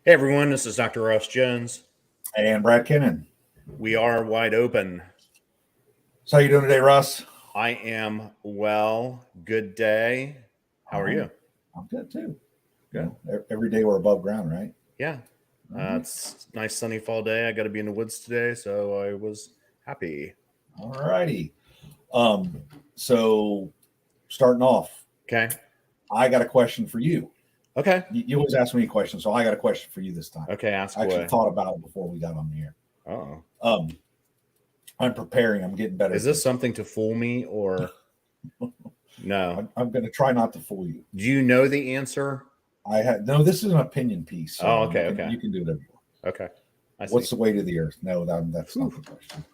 Hey everyone, this is Dr. Russ Jones. And Brad Kennan. We are wide open. So how you doing today, Russ? I am well. Good day. How are you? I'm good too. Good. Every day we're above ground, right? Yeah. It's a nice sunny fall day. I got to be in the woods today, so I was happy. All righty. So starting off, Okay. I got a question for you. Okay. You always ask me a question, so I got a question for you this time. Okay, ask I actually away. thought about it before we got on the air. Oh. I'm preparing. I'm getting better. Is this something to fool me or no? I'm going to try not to fool you. Do you know the answer? No, this is an opinion piece. So okay. You can do whatever you want. Okay. What's the weight of the earth? No, that's not the question.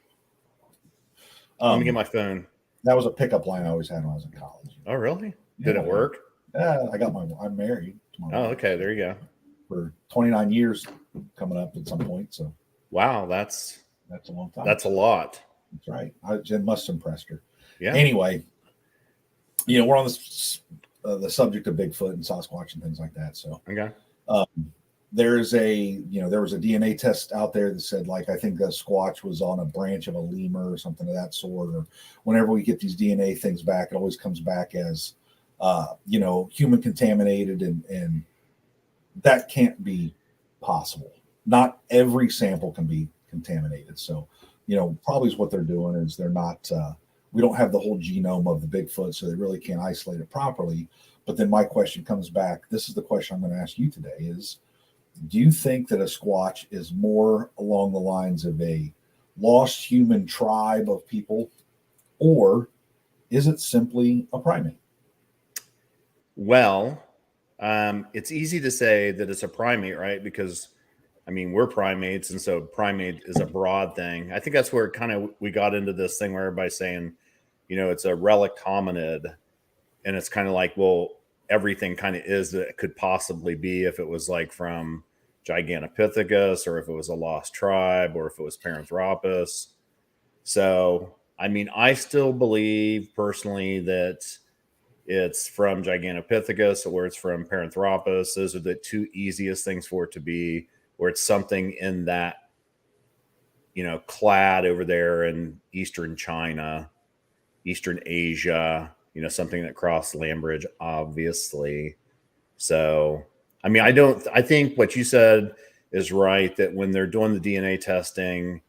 Let me get my phone. That was a pickup line I always had when I was in college. Oh, really? Did it work? I'm married. Oh, okay. There you go. For 29 years coming up at some point. So, wow, that's a long time. That's a lot. That's right. It must have impressed her. Yeah. Anyway, we're on this the subject of Bigfoot and Sasquatch and things like that. So, okay. There was a DNA test out there that said, like, I think a Squatch was on a branch of a lemur or something of that sort. Or whenever we get these DNA things back, it always comes back as, human contaminated, and that can't be possible. Not every sample can be contaminated. So, probably is what they're doing is they're not, we don't have the whole genome of the Bigfoot, so they really can't isolate it properly. But then my question comes back. This is the question I'm going to ask you today is, do you think that a Squatch is more along the lines of a lost human tribe of people, or is it simply a primate? Well, it's easy to say that it's a primate, right? Because, we're primates, and so primate is a broad thing. I think that's where we got into this thing where everybody's saying, it's a relict hominid, and it's kind of like, well, everything kind of is that it could possibly be if it was like from Gigantopithecus, or if it was a lost tribe, or if it was Paranthropus. So, I still believe personally that it's from Gigantopithecus or it's from Paranthropus. Those are the two easiest things for it to be, or it's something in that, clad over there in Eastern China, Eastern Asia, something that crossed land bridge, obviously. So, I think what you said is right, that when they're doing the DNA testing,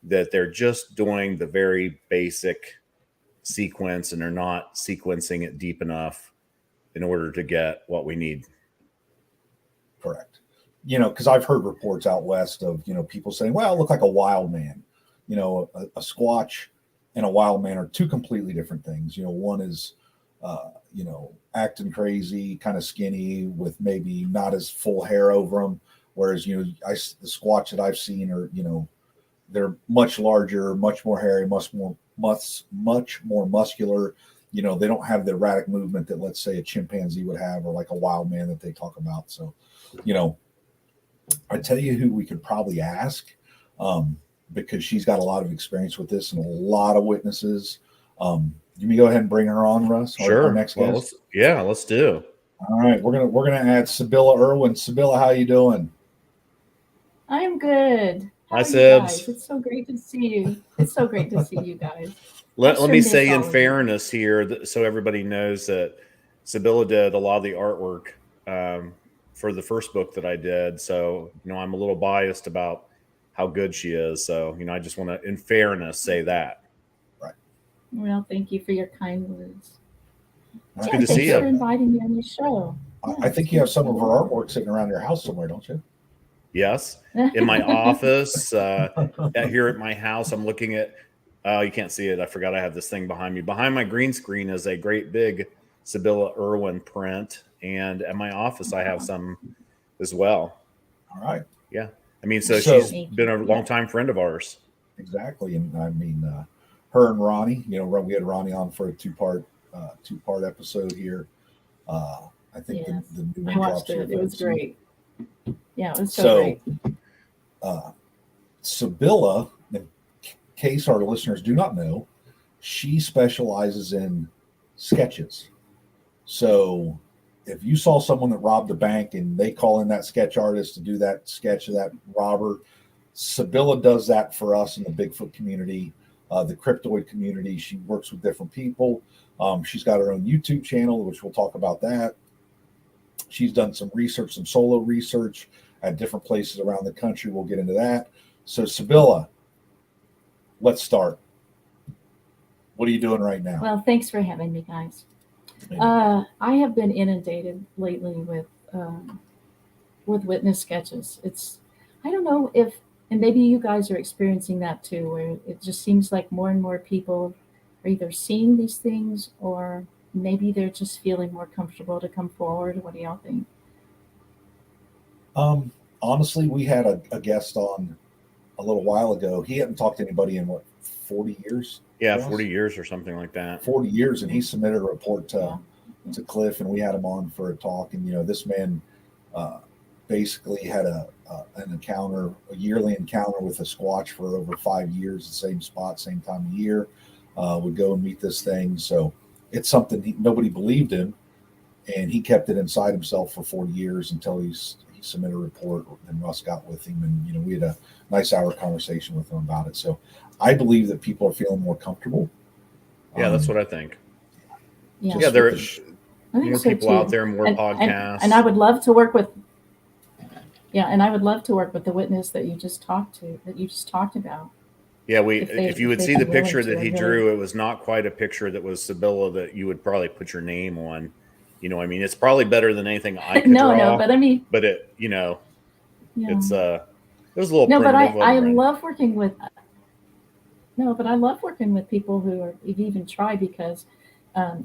that they're just doing the very basic sequence and they're not sequencing it deep enough in order to get what we need. Correct. Because I've heard reports out west of, people saying, well, it looked like a wild man. A Squatch and a wild man are two completely different things. One is, acting crazy, kind of skinny with maybe not as full hair over them. Whereas, the Squatch that I've seen are, they're much larger, much more hairy, much more muscular. They don't have the erratic movement that, let's say, a chimpanzee would have, or like a wild man that they talk about. So, I tell you who we could probably ask, because she's got a lot of experience with this and a lot of witnesses. You may go ahead and bring her on, Russ. Sure. Our next guest. Let's do. All right, we're gonna add Sybilla Irwin. Sybilla, how you doing? I'm good. Hi, Sibs. It's so great to see you. It's so great to see you guys. Let me say in fairness here, so everybody knows that Sybilla did a lot of the artwork for the first book that I did. So, I'm a little biased about how good she is. So, I just want to, in fairness, say that. Right. Well, thank you for your kind words. It's good to see you. Thanks for inviting me on your show. I think you have some of her artwork sitting around your house somewhere, don't you? Yes. In my office, here at my house, I'm looking at, you can't see it. I forgot I have this thing behind me. Behind my green screen is a great big Sybilla Irwin print. And at my office, I have some as well. All right. Yeah. So she's been a longtime friend of ours. Exactly. And her and Ronnie, we had Ronnie on for a two-part episode here. I think the new one I watched it. It was great. Yeah, it was so great. Sybilla, in case our listeners do not know, she specializes in sketches. So if you saw someone that robbed a bank and they call in that sketch artist to do that sketch of that robber, Sybilla does that for us in the Bigfoot community, the cryptoid community. She works with different people. She's got her own YouTube channel, which we'll talk about that. She's done some research, some solo research at different places around the country. We'll get into that. So Sybilla, let's start. What are you doing right now? Well, thanks for having me, guys. I have been inundated lately with witness sketches. I don't know if, and maybe you guys are experiencing that too, where it just seems like more and more people are either seeing these things or maybe they're just feeling more comfortable to come forward. What do y'all think? Honestly, we had a guest on a little while ago. He hadn't talked to anybody in 40 years? Yeah, 40 years or something like that. 40 years, and he submitted a report to Cliff, and we had him on for a talk. And this man basically had an encounter, a yearly encounter with a Squatch for over 5 years, the same spot, same time of year. Would go and meet this thing. So it's something nobody believed in, and he kept it inside himself for 40 years until he submitted a report, and Russ got with him, and we had a nice hour conversation with him about it. So I believe that people are feeling more comfortable. Yeah, that's what I think. Yeah, there are more so people too. out there, more podcasts. And I would love to work with. Yeah, and I would love to work with the witness that you just talked about. Yeah, if you would see the picture that he really drew, it was not quite a picture that was Sybilla that you would probably put your name on. I mean, it's probably better than anything I could draw. No, but I mean, but it, yeah. it's it was a little. No, but primitive. I love working with. No, but I love working with people who even try, because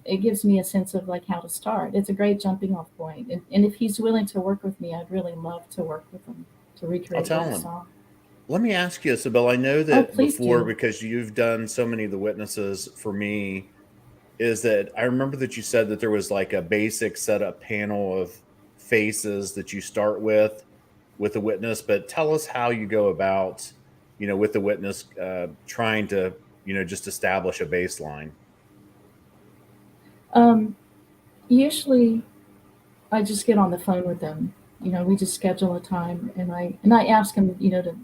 it gives me a sense of like how to start. It's a great jumping off point. And if he's willing to work with me, I'd really love to work with him to recreate what I saw. Let me ask you, Sybilla, I know that before, do. because you've done so many of the witnesses for me, is that I remember that you said that there was like a basic setup panel of faces that you start with the witness, but tell us how you go about, with the witness, trying to, just establish a baseline. Usually I just get on the phone with them. We just schedule a time, and I ask them, to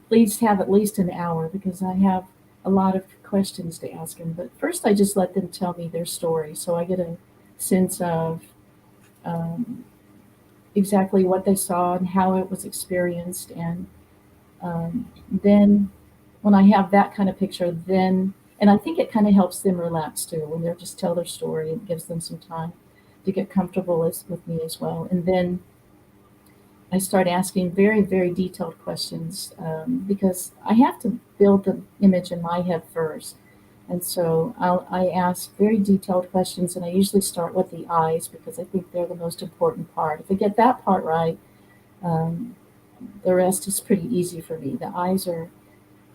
please have at least an hour, because I have a lot of questions to ask them. But first I just let them tell me their story, so I get a sense of exactly what they saw and how it was experienced. And then when I have that kind of picture, and I think it kind of helps them relax too, when they just tell their story. It gives them some time to get comfortable with me as well. And then I start asking very, very detailed questions, because I have to build the image in my head first. And so I ask very detailed questions, and I usually start with the eyes, because I think they're the most important part. If I get that part right, the rest is pretty easy for me. The eyes are,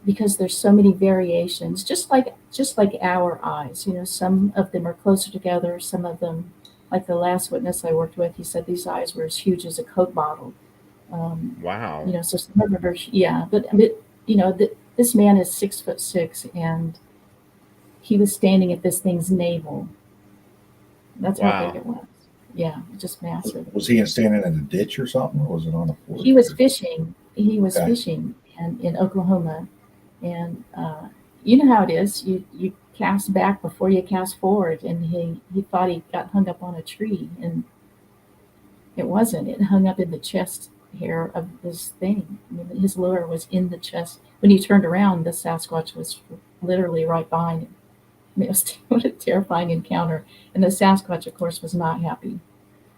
because there's so many variations, just like our eyes. Some of them are closer together. Some of them, like the last witness I worked with, he said these eyes were as huge as a Coke bottle. Wow. So some of them are, yeah, but this man is 6'6", and he was standing at this thing's navel. That's how big it was. Yeah, just massive. Was he standing in a ditch or something, or was it on the floor? He was fishing. Fishing in Oklahoma, and you know how it is. You cast back before you cast forward, and he thought he got hung up on a tree, and it wasn't. It hung up in the chest hair of this thing. I mean, his lure was in the chest. When he turned around, the Sasquatch was literally right behind him. I mean, it was what a terrifying encounter. And the Sasquatch, of course, was not happy.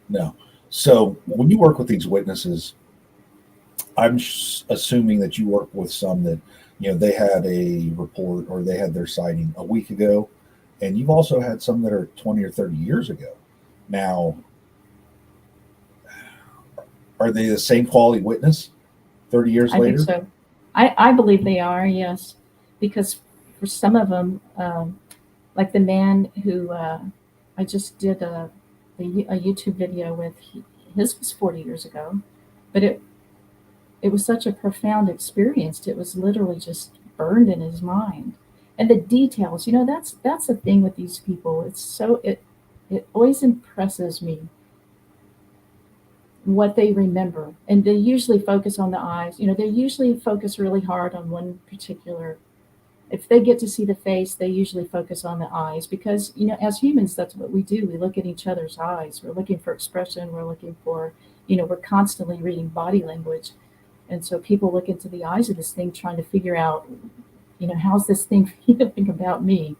No. So when you work with these witnesses, I'm assuming that you work with some that, they had a report or they had their sighting a week ago, and you've also had some that are 20 or 30 years ago. Now, are they the same quality witness 30 years later? I think so. I believe they are, yes, because for some of them, like the man who I just did a YouTube video with, his was 40 years ago, but it was such a profound experience. It was literally just burned in his mind. And the details, that's the thing with these people. It's so, it always impresses me what they remember. And they usually focus on the eyes. They usually focus really hard on one particular. If they get to see the face, they usually focus on the eyes because, as humans, that's what we do. We look at each other's eyes. We're looking for expression. We're looking for, we're constantly reading body language. And so people look into the eyes of this thing trying to figure out, how's this thing feeling about me?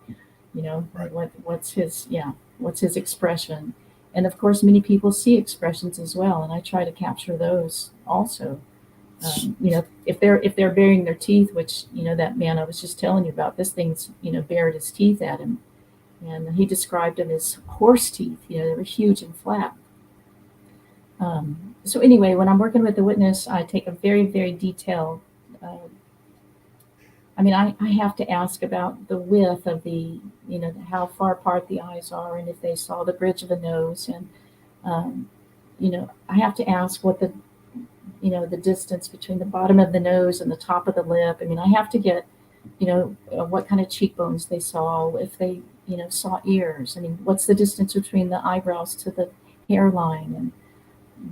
Right. What's his expression? And of course, many people see expressions as well. And I try to capture those also. If they're baring their teeth, which, that man I was just telling you about, this thing's, bared his teeth at him. And he described them as horse teeth. They were huge and flat. So anyway, when I'm working with the witness, I take a very, very detailed, I have to ask about the width of the, how far apart the eyes are and if they saw the bridge of the nose. And, I have to ask what the distance between the bottom of the nose and the top of the lip. I have to get, what kind of cheekbones they saw, if they, saw ears. What's the distance between the eyebrows to the hairline and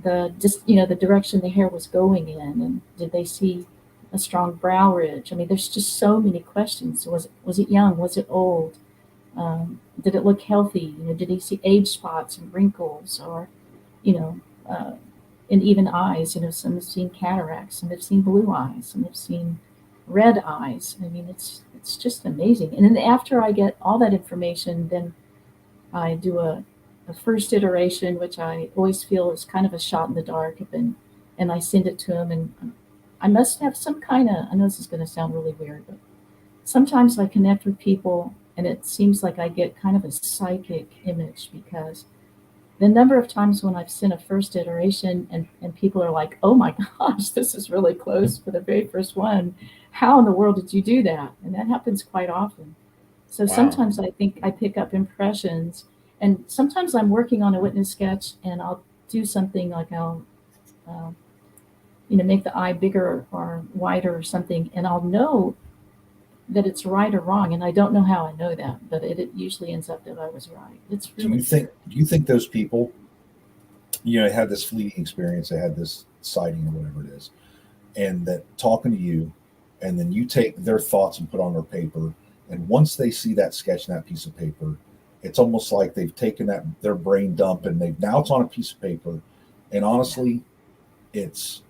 the direction the hair was going in, and did they see a strong brow ridge? There's just so many questions. Was it young? Was it old? Did it look healthy? Did he see age spots and wrinkles, or, and even eyes? Some have seen cataracts, some have seen blue eyes, some have seen red eyes. It's just amazing. And then after I get all that information, then I do a first iteration, which I always feel is kind of a shot in the dark, and I send it to him. And I must have some kind of, I know this is going to sound really weird, but sometimes I connect with people and it seems like I get kind of a psychic image, because the number of times when I've sent a first iteration and people are like, oh my gosh, this is really close for the very first one. How in the world did you do that? And that happens quite often. So Wow. Sometimes I think I pick up impressions, and sometimes I'm working on a witness sketch and I'll do something like I'll, make the eye bigger or wider or something, and I'll know that it's right or wrong. And I don't know how I know that, but it usually ends up that I was right. It's really Do you think those people, had this fleeting experience, they had this sighting or whatever it is, and that talking to you, and then you take their thoughts and put on their paper, and once they see that sketch and that piece of paper, it's almost like they've taken their brain dump and now it's on a piece of paper, and honestly, it's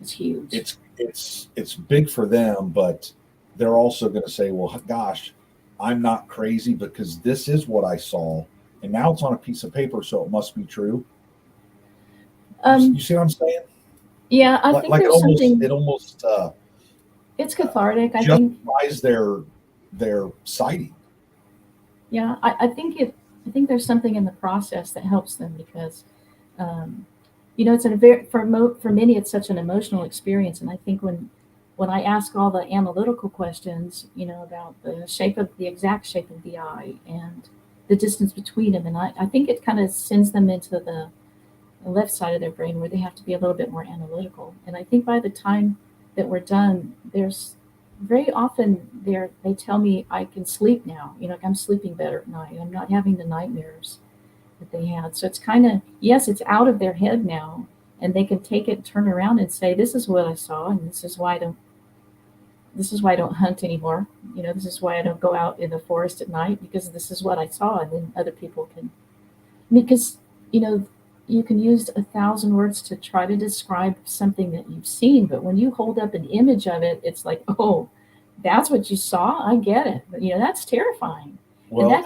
huge. It's big for them, but they're also going to say, well, gosh, I'm not crazy because this is what I saw, and now it's on a piece of paper, so it must be true. You see what I'm saying? Yeah, I think there's something. It almost it's cathartic. I justifies their sighting. Yeah, I think there's something in the process that helps them, because it's for many it's such an emotional experience. And I think when I ask all the analytical questions, about the exact shape of the eye and the distance between them, and I think it kind of sends them into the left side of their brain where they have to be a little bit more analytical. And I think by the time that we're done, there's very often they tell me I can sleep now. Like I'm sleeping better at night. I'm not having the nightmares that they had. So it's kind of, yes, it's out of their head now, and they can take it and turn around and say, this is what I saw, and this is why I don't hunt anymore. This is why I don't go out in the forest at night, because this is what I saw. And then other people can, because you can use 1,000 words to try to describe something that you've seen, but when you hold up an image of it, it's like, oh, that's what you saw? I get it. But that's terrifying. Well, and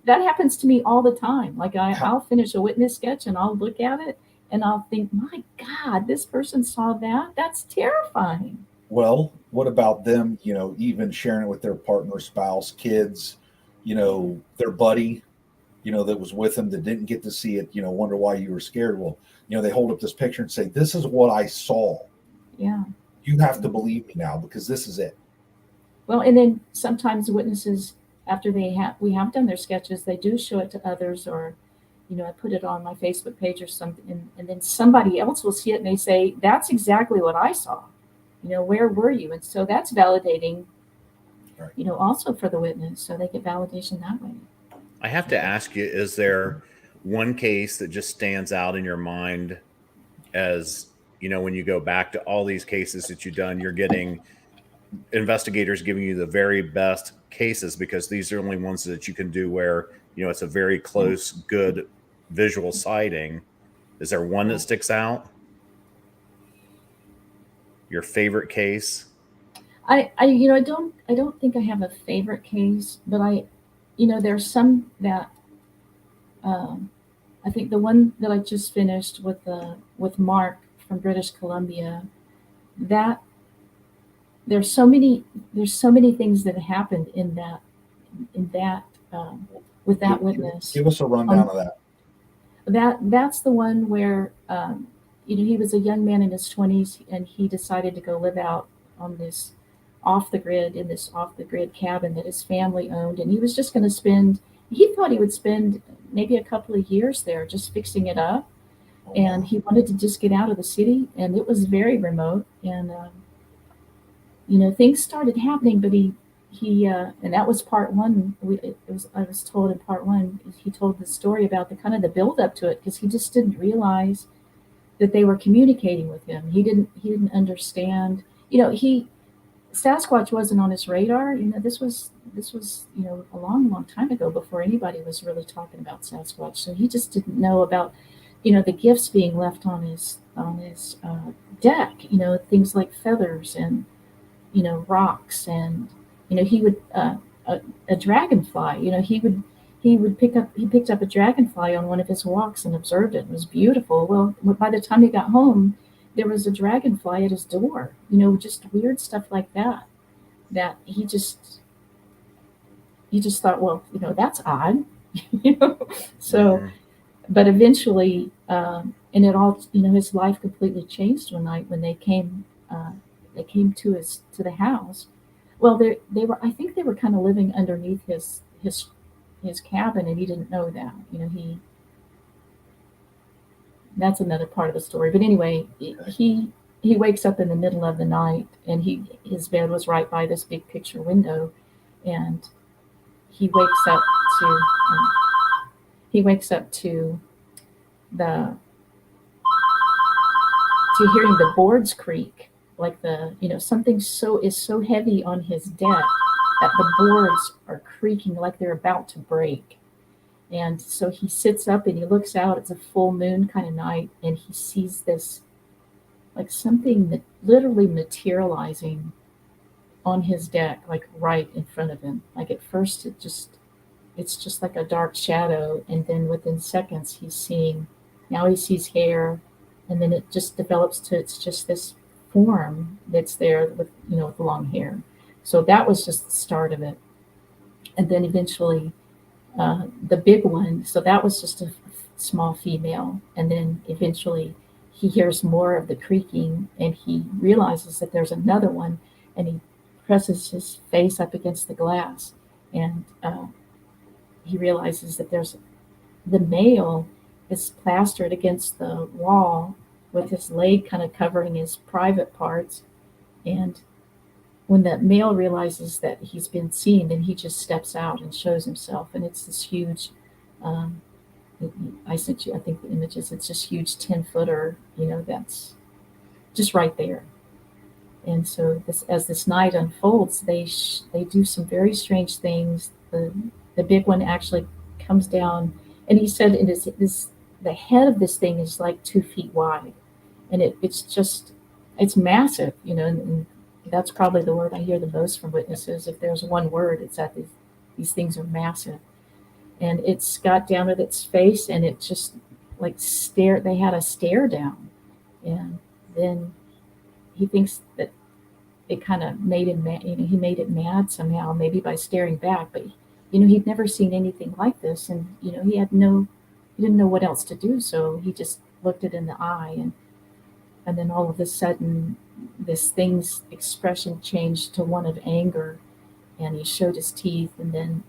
that happens to me all the time. Like I'll finish a witness sketch and I'll look at it and I'll think, my God, this person saw that? That's terrifying. Well, what about them, even sharing it with their partner, spouse, kids, their buddy, that was with them that didn't get to see it, wonder why you were scared. Well, they hold up this picture and say, this is what I saw. Yeah. You have to believe me now because this is it. Well, and then sometimes witnesses, after we have done their sketches, they do show it to others, or, I put it on my Facebook page or something, and then somebody else will see it and they say, that's exactly what I saw. Where were you? And so that's validating, also for the witness. So they get validation that way. I have to ask you, is there one case that just stands out in your mind as, when you go back to all these cases that you've done, you're getting investigators giving you the very best cases because these are only ones that you can do where, it's a very close, good visual sighting. Is there one that sticks out? Your favorite case? I don't think I have a favorite case, but there's some that, I think the one that I just finished with Mark from British Columbia, that there's so many things that happened in that with that witness. Give us a rundown of that. That's the one where he was a young man in his 20s, and he decided to go live out on this off the grid cabin that his family owned, and he was just going to he thought he would spend maybe a couple of years there just fixing it up, and he wanted to just get out of the city, and it was very remote, and things started happening, but he and that was part one. I was told in part one, he told the story about the build up to it, because he just didn't realize that they were communicating with him. He didn't understand. Sasquatch wasn't on his radar. This was a long time ago, before anybody was really talking about Sasquatch. So he just didn't know about the gifts being left on his deck. Things like feathers and rocks, and he would a dragonfly. He picked up a dragonfly on one of his walks and observed it. It was beautiful. Well, by the time he got home, there was a dragonfly at his door. Just weird stuff like that he just thought, well, that's odd. So, but eventually, and it all, his life completely changed one night when they came to the house. Well, I think they were kind of living underneath his cabin, and he didn't know that. That's another part of the story. But anyway, he wakes up in the middle of the night, and his bed was right by this big picture window, and he wakes up to hearing the boards creak, like something is so heavy on his deck that the boards are creaking like they're about to break. And so he sits up and he looks out. It's a full moon kind of night, and he sees this, like something that literally materializing on his deck, like right in front of him. Like at first it's just like a dark shadow, and then within seconds he sees hair, and then it just develops to it's just this form that's there with with long hair. So that was just the start of it. And then eventually the big one, so that was just a small female, and then eventually he hears more of the creaking, and he realizes that there's another one, and he presses his face up against the glass, and he realizes that there's the male is plastered against the wall with his leg kind of covering his private parts. And when the male realizes that he's been seen, then he just steps out and shows himself. And it's this huge, I sent you, I think, the images. It's this huge 10-footer, that's just right there. And so as this night unfolds, they do some very strange things. The big one actually comes down, and he said the head of this thing is like 2 feet wide, and it's massive, and that's probably the word I hear the most from witnesses. If there's one word, it's that these things are massive. And it's got down with its face, and it just like they had a stare down. And then he thinks that it kind of made him mad. He made it mad somehow, maybe by staring back. But he'd never seen anything like this, and he didn't know what else to do. So he just looked it in the eye, and then all of a sudden, this thing's expression changed to one of anger, and he showed his teeth. And then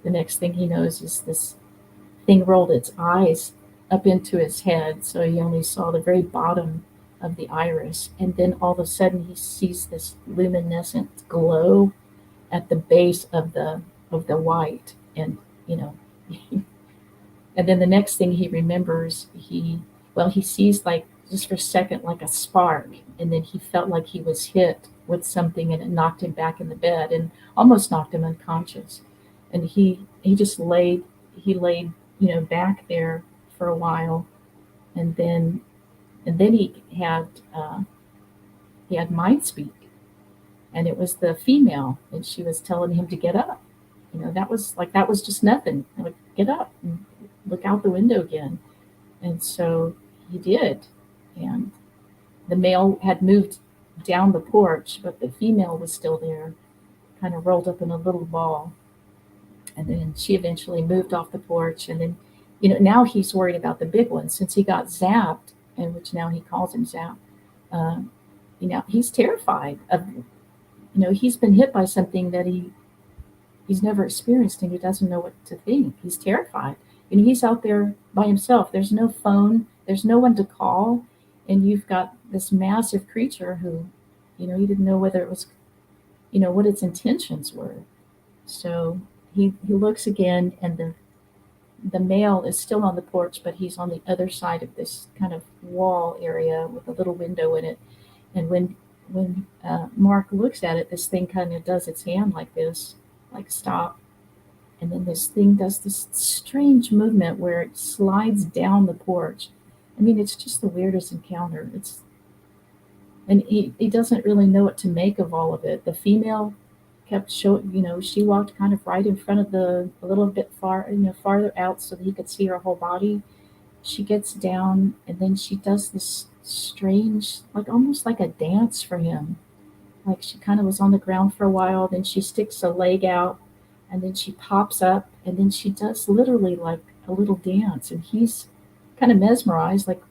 the next thing he knows is this thing rolled its eyes up into his head, so he only saw the very bottom of the iris. And then all of a sudden he sees this luminescent glow at the base of the white, and And then the next thing he remembers, he sees like just for a second like a spark, and then he felt like he was hit with something, and it knocked him back in the bed and almost knocked him unconscious. And he just laid back there for a while, and then he had mind speak, and it was the female, and she was telling him to get up. That was just nothing. Like, get up and look out the window again. And so he did. And the male had moved down the porch, but the female was still there, kind of rolled up in a little ball. And then she eventually moved off the porch. And then, now he's worried about the big one since he got zapped, and which now he calls him Zap. He's terrified of, he's been hit by something that he's never experienced, and he doesn't know what to think. He's terrified. He's out there by himself. There's no phone. There's no one to call. And you've got this massive creature who, he didn't know whether it was, what its intentions were. So he looks again, and the male is still on the porch, but he's on the other side of this kind of wall area with a little window in it. And when Mark looks at it, this thing kind of does its hand like this, like stop. And then this thing does this strange movement where it slides down the porch. I mean, it's just the weirdest encounter. And he doesn't really know what to make of all of it. The female kept showing, she walked kind of right in front of a little bit farther out so that he could see her whole body. She gets down, and then she does this strange, like almost like a dance for him. Like she kind of was on the ground for a while, then she sticks a leg out, and then she pops up, and then she does literally like a little dance, and he's kind of mesmerized, like,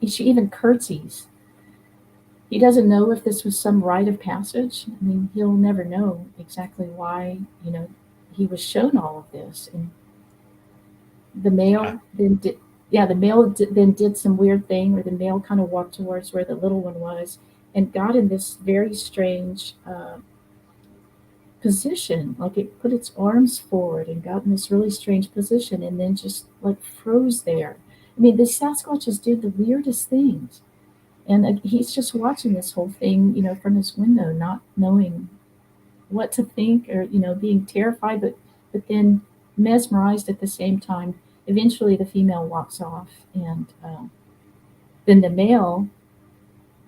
she even curtsies. He doesn't know if this was some rite of passage. I mean, he'll never know exactly why, he was shown all of this. And the male then did some weird thing where the male kind of walked towards where the little one was and got in this very strange position. Like it put its arms forward and got in this really strange position, and then just like froze there. I mean, the Sasquatches do the weirdest things. And he's just watching this whole thing, from his window, not knowing what to think, or, being terrified, but then mesmerized at the same time. Eventually, the female walks off, and then the male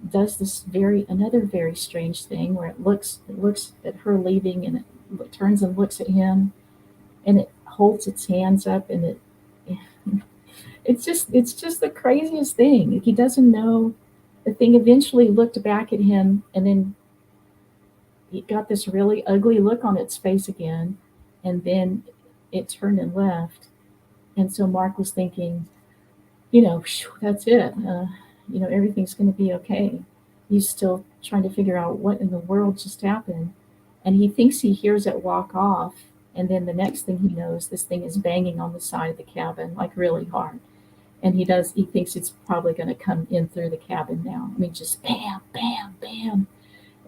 does this another very strange thing where it looks at her leaving, and it turns and looks at him, and it holds its hands up, and it's just the craziest thing. He doesn't know. The thing eventually looked back at him, and then he got this really ugly look on its face again, and then it turned and left. And so Mark was thinking, that's it. Everything's going to be okay. He's still trying to figure out what in the world just happened. And he thinks he hears it walk off, and then the next thing he knows, this thing is banging on the side of the cabin, like really hard. And he thinks it's probably going to come in through the cabin now. I mean, just bam, bam, bam.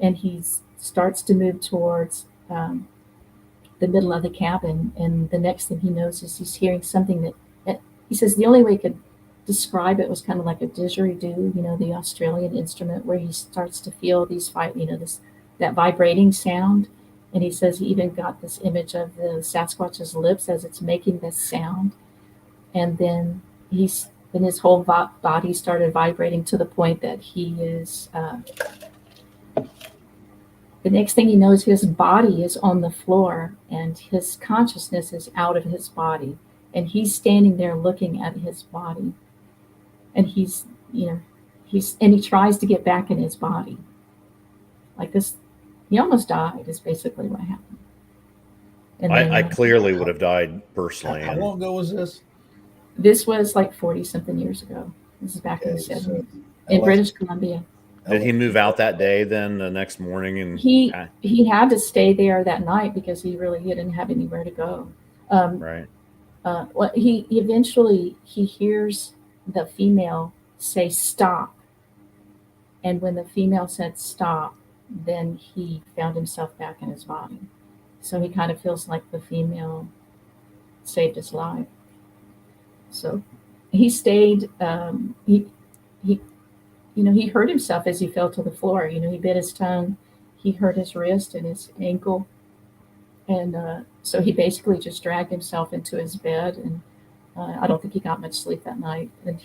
And he starts to move towards the middle of the cabin. And the next thing he knows is he's hearing something that he says the only way he could describe it was kind of like a didgeridoo, the Australian instrument, where he starts to feel that vibrating sound. And he says he even got this image of the Sasquatch's lips as it's making this sound. And then his whole body started vibrating to the point that he is, the next thing he knows, his body is on the floor and his consciousness is out of his body. And he's standing there looking at his body. And he tries to get back in his body. Like this, he almost died is basically what happened. And I clearly would have died personally. How long ago was this? This was like 40-something years ago. This is back in the 70s in British Columbia. Did he move out that day then, the next morning? And he had to stay there that night because he didn't have anywhere to go. Right. He eventually hears the female say stop. And when the female said stop, then he found himself back in his body. So he kind of feels like the female saved his life. So he stayed. He he hurt himself as he fell to the floor. He bit his tongue. He hurt his wrist and his ankle, and so he basically just dragged himself into his bed. And I don't think he got much sleep that night. And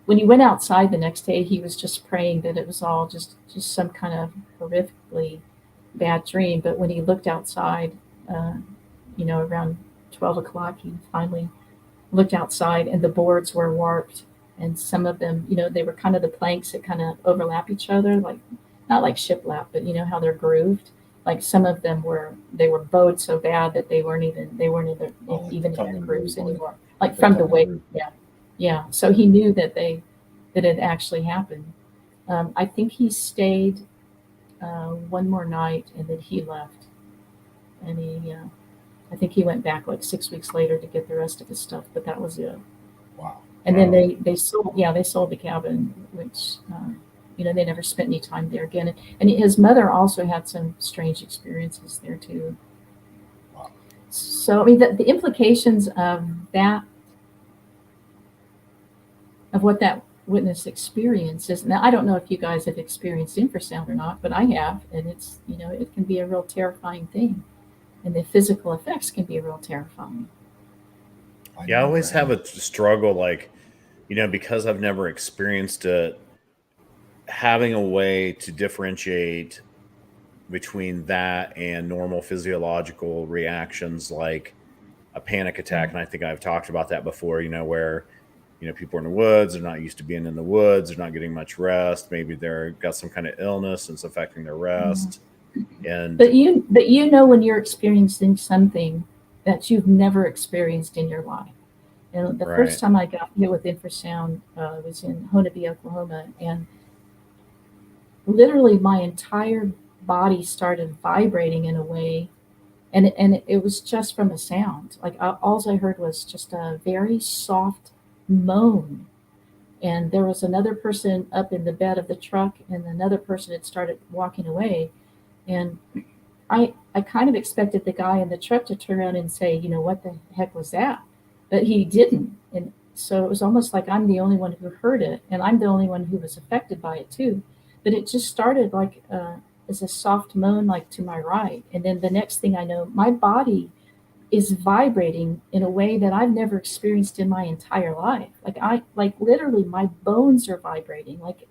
when he went outside the next day, he was just praying that it was all just some kind of horrifically bad dream. But when he looked outside, around 12 o'clock, he finally looked outside, and the boards were warped. And some of them, they were kind of the planks that kind of overlap each other, like not like shiplap, but how they're grooved. Like some of them were bowed so bad that they weren't even in their grooves anymore. Like from the weight, yeah. So he knew that it had actually happened. I think he stayed one more night, and then he left. And I think he went back like 6 weeks later to get the rest of his stuff, but that was it. Wow. And then they sold the cabin, which they never spent any time there again. And his mother also had some strange experiences there too. Wow. So I mean, the implications of that, of what that witness experiences. Now I don't know if you guys have experienced infrasound or not, but I have, and it's it can be a real terrifying thing, and the physical effects can be real terrifying. I always have a struggle, like, because I've never experienced it, having a way to differentiate between that and normal physiological reactions like a panic attack. And I think I've talked about that before, where, people are in the woods, they're not used to being in the woods, they're not getting much rest. Maybe they're got some kind of illness and it's affecting their rest. And but when you're experiencing something that you've never experienced in your life. And the first time I got hit with infrasound was in Honolulu, Oklahoma, and literally my entire body started vibrating in a way, and it was just from a sound. Like all I heard was just a very soft moan. And there was another person up in the bed of the truck, and another person had started walking away. And I kind of expected the guy in the truck to turn around and say, what the heck was that? But he didn't. And so it was almost like I'm the only one who heard it, and I'm the only one who was affected by it too. But it just started like as a soft moan, like to my right. And then the next thing I know, my body is vibrating in a way that I've never experienced in my entire life. Like literally my bones are vibrating, like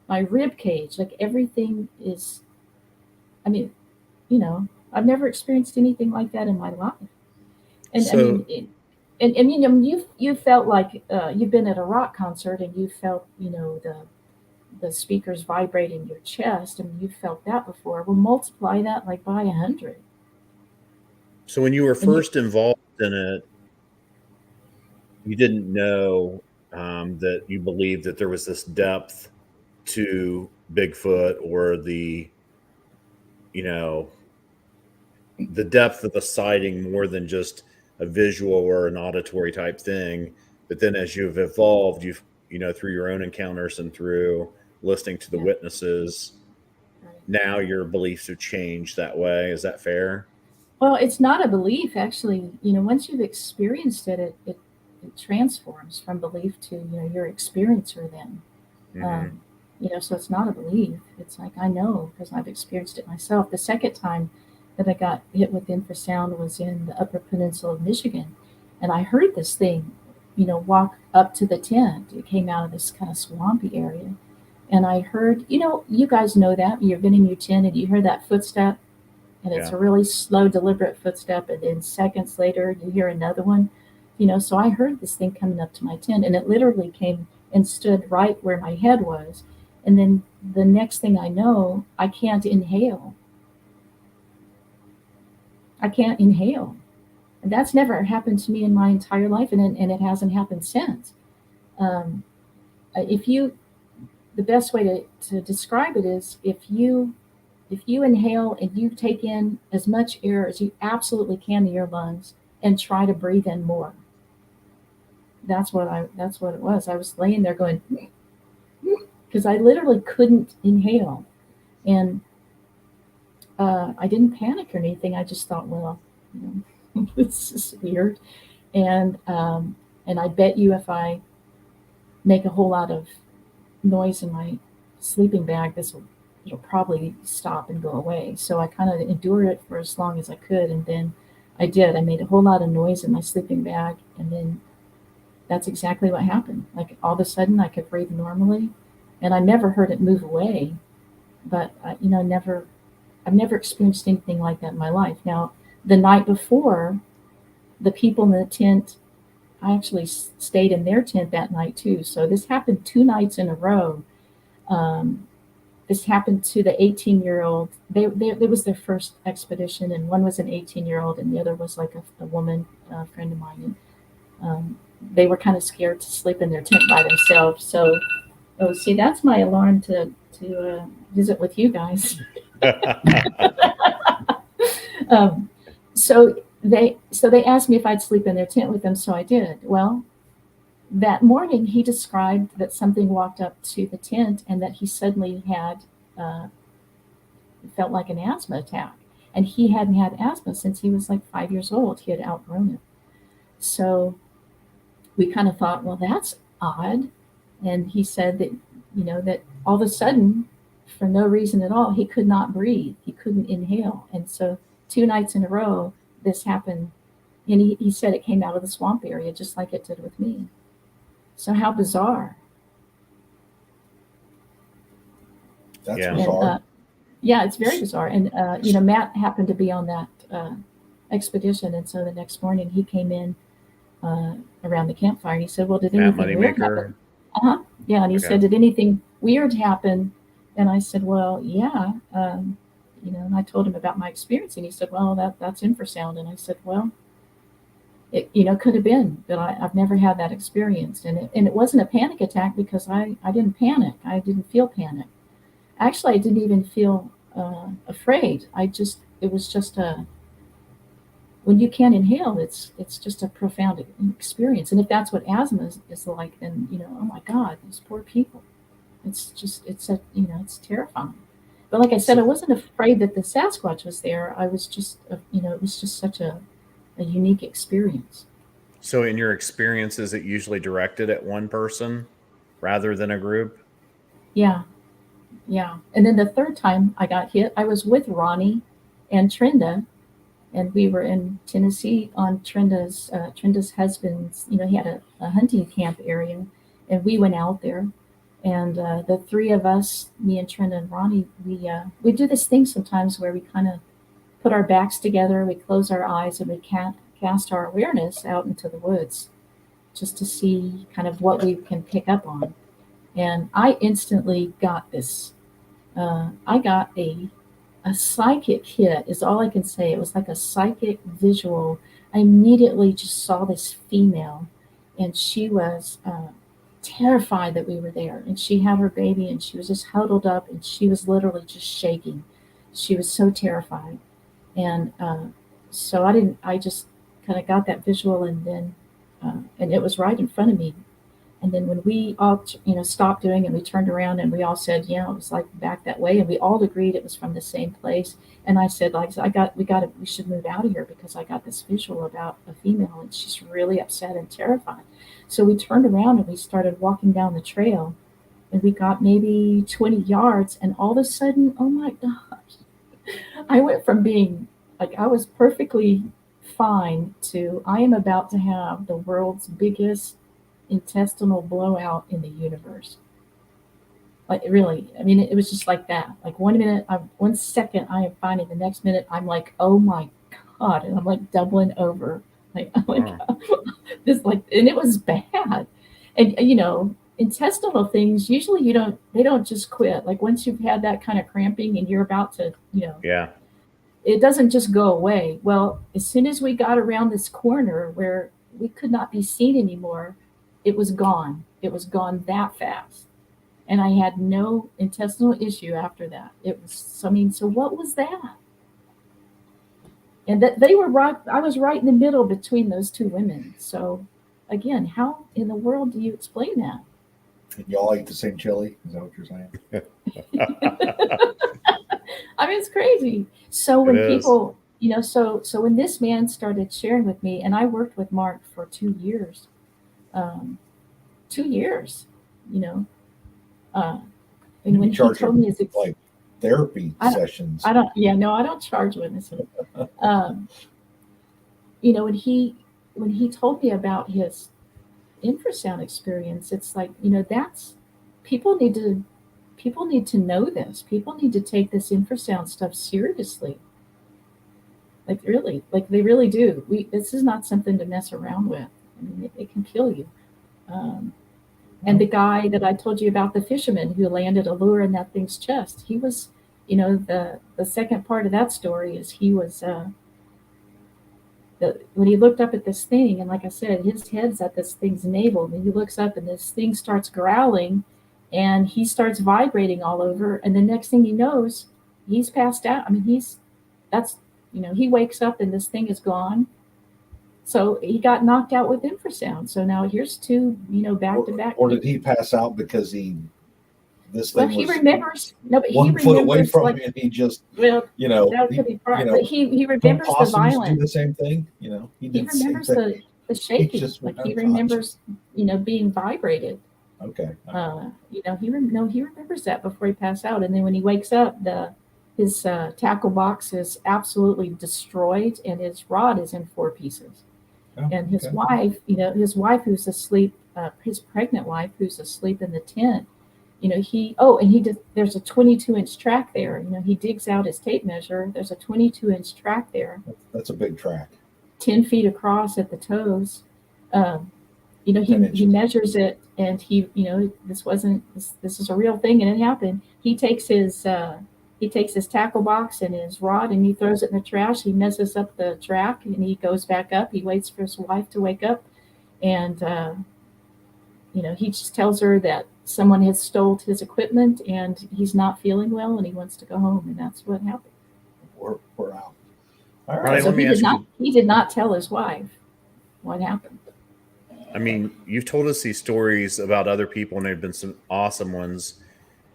my rib cage, like everything is, I mean, I've never experienced anything like that in my life. And so, you felt like you've been at a rock concert and you felt, the speakers vibrating your chest. I mean, you felt that before. Well, multiply that like by 100. So when you were first involved in it, you didn't know that you believed that there was this depth to Bigfoot, or the depth of the sighting, more than just a visual or an auditory type thing. But then as you've evolved, you've, through your own encounters and through listening to the witnesses, now your beliefs have changed that way. Is that fair? Well, it's not a belief, actually. Once you've experienced it, it transforms from belief to, your experiencer then. Mm-hmm. So it's not a belief. It's like, I know because I've experienced it myself. The second time that I got hit with infrasound was in the Upper Peninsula of Michigan. And I heard this thing, walk up to the tent. It came out of this kind of swampy area. And I heard, you guys know that. You've been in your tent and you hear that footstep. And it's a really slow, deliberate footstep. And then seconds later, you hear another one. So I heard this thing coming up to my tent. And it literally came and stood right where my head was. And then the next thing I know, I can't inhale. And that's never happened to me in my entire life, and it hasn't happened since. The best way to describe it is if you inhale and you take in as much air as you absolutely can in your lungs and try to breathe in more. That's what it was. I was laying there going, because I literally couldn't inhale. And I didn't panic or anything. I just thought, well, this is weird. And And I bet you if I make a whole lot of noise in my sleeping bag, it'll probably stop and go away. So I kind of endured it for as long as I could, and then I did. I made a whole lot of noise in my sleeping bag, and then that's exactly what happened. Like all of a sudden, I could breathe normally, and I never heard it move away. But I've never experienced anything like that in my life. Now, the night before, the people in the tent, I actually stayed in their tent that night too. So this happened 2 nights in a row. This happened to the 18-year-old. It was their first expedition, and one was an 18-year-old, and the other was like a woman, a friend of mine. And they were kind of scared to sleep in their tent by themselves. So, see, that's my alarm to visit with you guys. So they asked me if I'd sleep in their tent with them, so I did. Well, that morning he described that something walked up to the tent and that he suddenly had felt like an asthma attack, and he hadn't had asthma since he was like 5 years old. He had outgrown it. So we kind of thought, well, that's odd. And he said that that all of a sudden, for no reason at all, he could not breathe. He couldn't inhale. And so 2 nights in a row this happened, and he said it came out of the swamp area just like it did with me. So how bizarre. That's Yeah. bizarre. And, yeah, it's very bizarre. And Matt happened to be on that expedition, and so the next morning he came in around the campfire, and he said, well, did Matt anything weird happen? Moneymaker. Yeah, and he Okay. said, did anything weird happen? And I said, well, yeah. And I told him about my experience, and he said, well, that's infrasound. And I said, well, it could have been, but I've never had that experience. And it wasn't a panic attack because I didn't panic. I didn't feel panic. Actually, I didn't even feel afraid. It was just when you can't inhale, it's just a profound experience. And if that's what asthma is like, then oh my God, these poor people. It's terrifying. But like I said, I wasn't afraid that the Sasquatch was there. I was just, it was just such a unique experience. So in your experience, is it usually directed at one person rather than a group? Yeah. And then the third time I got hit, I was with Ronnie and Trenda, and we were in Tennessee on Trenda's husband's, he had a hunting camp area, and we went out there. And the 3 of us, me and Trenda and Ronnie, we do this thing sometimes where we kind of put our backs together, we close our eyes, and we cast our awareness out into the woods just to see kind of what we can pick up on. And I instantly got this. I got a psychic hit, is all I can say. It was like a psychic visual. I immediately just saw this female, and she was terrified that we were there. And she had her baby, and she was just huddled up, and she was literally just shaking. She was so terrified. And so I just kind of got that visual, and then, and it was right in front of me. And then when we all, stopped doing it, we turned around and we all said, it was like back that way. And we all agreed it was from the same place. And I said, we should move out of here because I got this visual about a female and she's really upset and terrified. So we turned around and we started walking down the trail, and we got maybe 20 yards. And all of a sudden, oh my gosh, I went from being like, I was perfectly fine to, I am about to have the world's biggest intestinal blowout in the universe. Like, really, I mean, it was just like that. Like 1 second I am fine, and the next minute I'm like, oh my God, and I'm like doubling over. Like, oh my God. This, like, and it was bad. And intestinal things usually they don't just quit. Like once you've had that kind of cramping and you're about to, Yeah. it doesn't just go away. Well, as soon as we got around this corner where we could not be seen anymore, it was gone. It was gone that fast. And I had no intestinal issue after that. It was, so what was that? And that they were right, I was right in the middle between those 2 women. So again, how in the world do you explain that? Y'all eat the same chili? Is that what you're saying? I mean, it's crazy. So when people, so when this man started sharing with me, and I worked with Mark for 2 years, 2 years, you know. And when he charge told me his like therapy sessions. I don't charge witnesses. You know, when he told me about his infrasound experience, it's like, you know, that's people need to know this. People need to take this infrasound stuff seriously. Like really, like they really do. This is not something to mess around with. I mean, it can kill you. And the guy that I told you about, the fisherman who landed a lure in that thing's chest, he was, you know, the second part of that story is he was, when he looked up at this thing, and like I said, his head's at this thing's navel, and he looks up and this thing starts growling and he starts vibrating all over. And the next thing he knows, he's passed out. I mean, he wakes up and this thing is gone. So he got knocked out with infrasound. So now here's two, you know, back to back. Or did he pass out because this thing he was remembers. No, but one he foot away remembers, from like, him, and he just, well, you know, that could be part. you know, But he remembers the possums violence. do the same thing. You know, he He remembers the shaking. Like he remembers, you know, being vibrated. Okay. You know, he remembers that before he passed out, and then when he wakes up, his tackle box is absolutely destroyed, and his rod is in 4 pieces. Oh, And his okay. wife, you know, who's asleep, his pregnant wife who's asleep in the tent, you know, there's a 22-inch track there. You know, he digs out his tape measure. There's a 22-inch track there. That's a big track. 10 feet across at the toes. You know, he measures it, and he, you know, this is a real thing, and it happened. He takes his tackle box and his rod and he throws it in the trash. He messes up the track and he goes back up. He waits for his wife to wake up, and you know, he just tells her that someone has stole his equipment and he's not feeling well and he wants to go home, and that's what happened. We're out. All right. So he did not tell his wife what happened. I mean, you've told us these stories about other people, and they've been some awesome ones.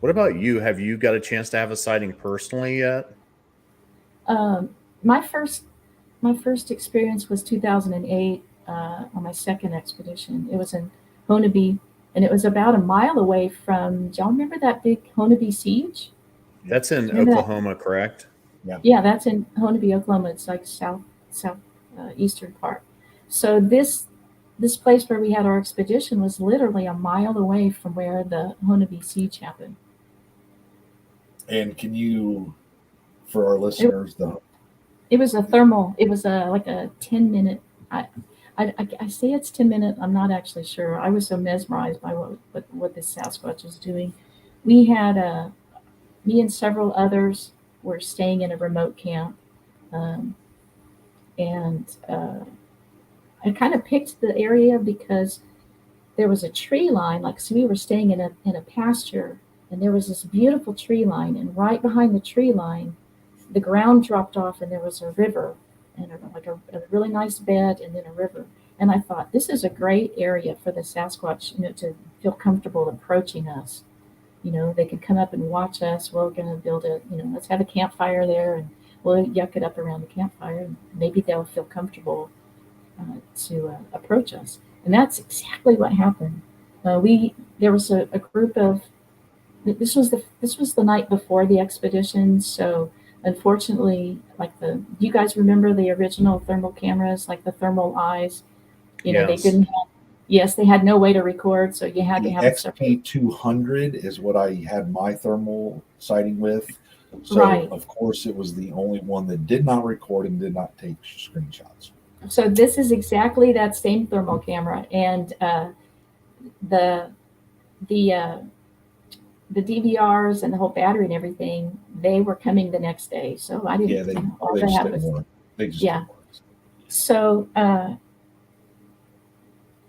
What about you? Have you got a chance to have a sighting personally yet? My first experience was 2008 on my second expedition. It was in Honobie, and it was about a mile away from. Do y'all remember that big Honobie siege? That's in Oklahoma, correct? Yeah, that's in Honobie, Oklahoma. It's like south eastern part. So this place where we had our expedition was literally a mile away from where the Honobie siege happened. And can you, for our listeners, it was a thermal. It was like a 10-minute. I say it's 10-minute. I'm not actually sure. I was so mesmerized by what this Sasquatch was doing. We had me and several others were staying in a remote camp, and I kind of picked the area because there was a tree line. Like, so we were staying in a pasture, and there was this beautiful tree line, and right behind the tree line, the ground dropped off, and there was a river, and a really nice bed, and then a river. And I thought, this is a great area for the Sasquatch, you know, to feel comfortable approaching us. You know, they could come up and watch us. We're going to build let's have a campfire there, and we'll yuck it up around the campfire, and maybe they'll feel comfortable to approach us. And that's exactly what happened. There was a group of. This was the night before the expedition, so unfortunately, do you guys remember the original thermal cameras, like the thermal eyes? You know, Yes. they didn't have. Yes, they had no way to record, so you had to have XP200 is what I had my thermal sighting with. So right. Of course, it was the only one that did not record and did not take screenshots. So this is exactly that same thermal camera, and the DVRs and the whole battery and everything, they were coming the next day. So I didn't. Yeah, they just didn't work. So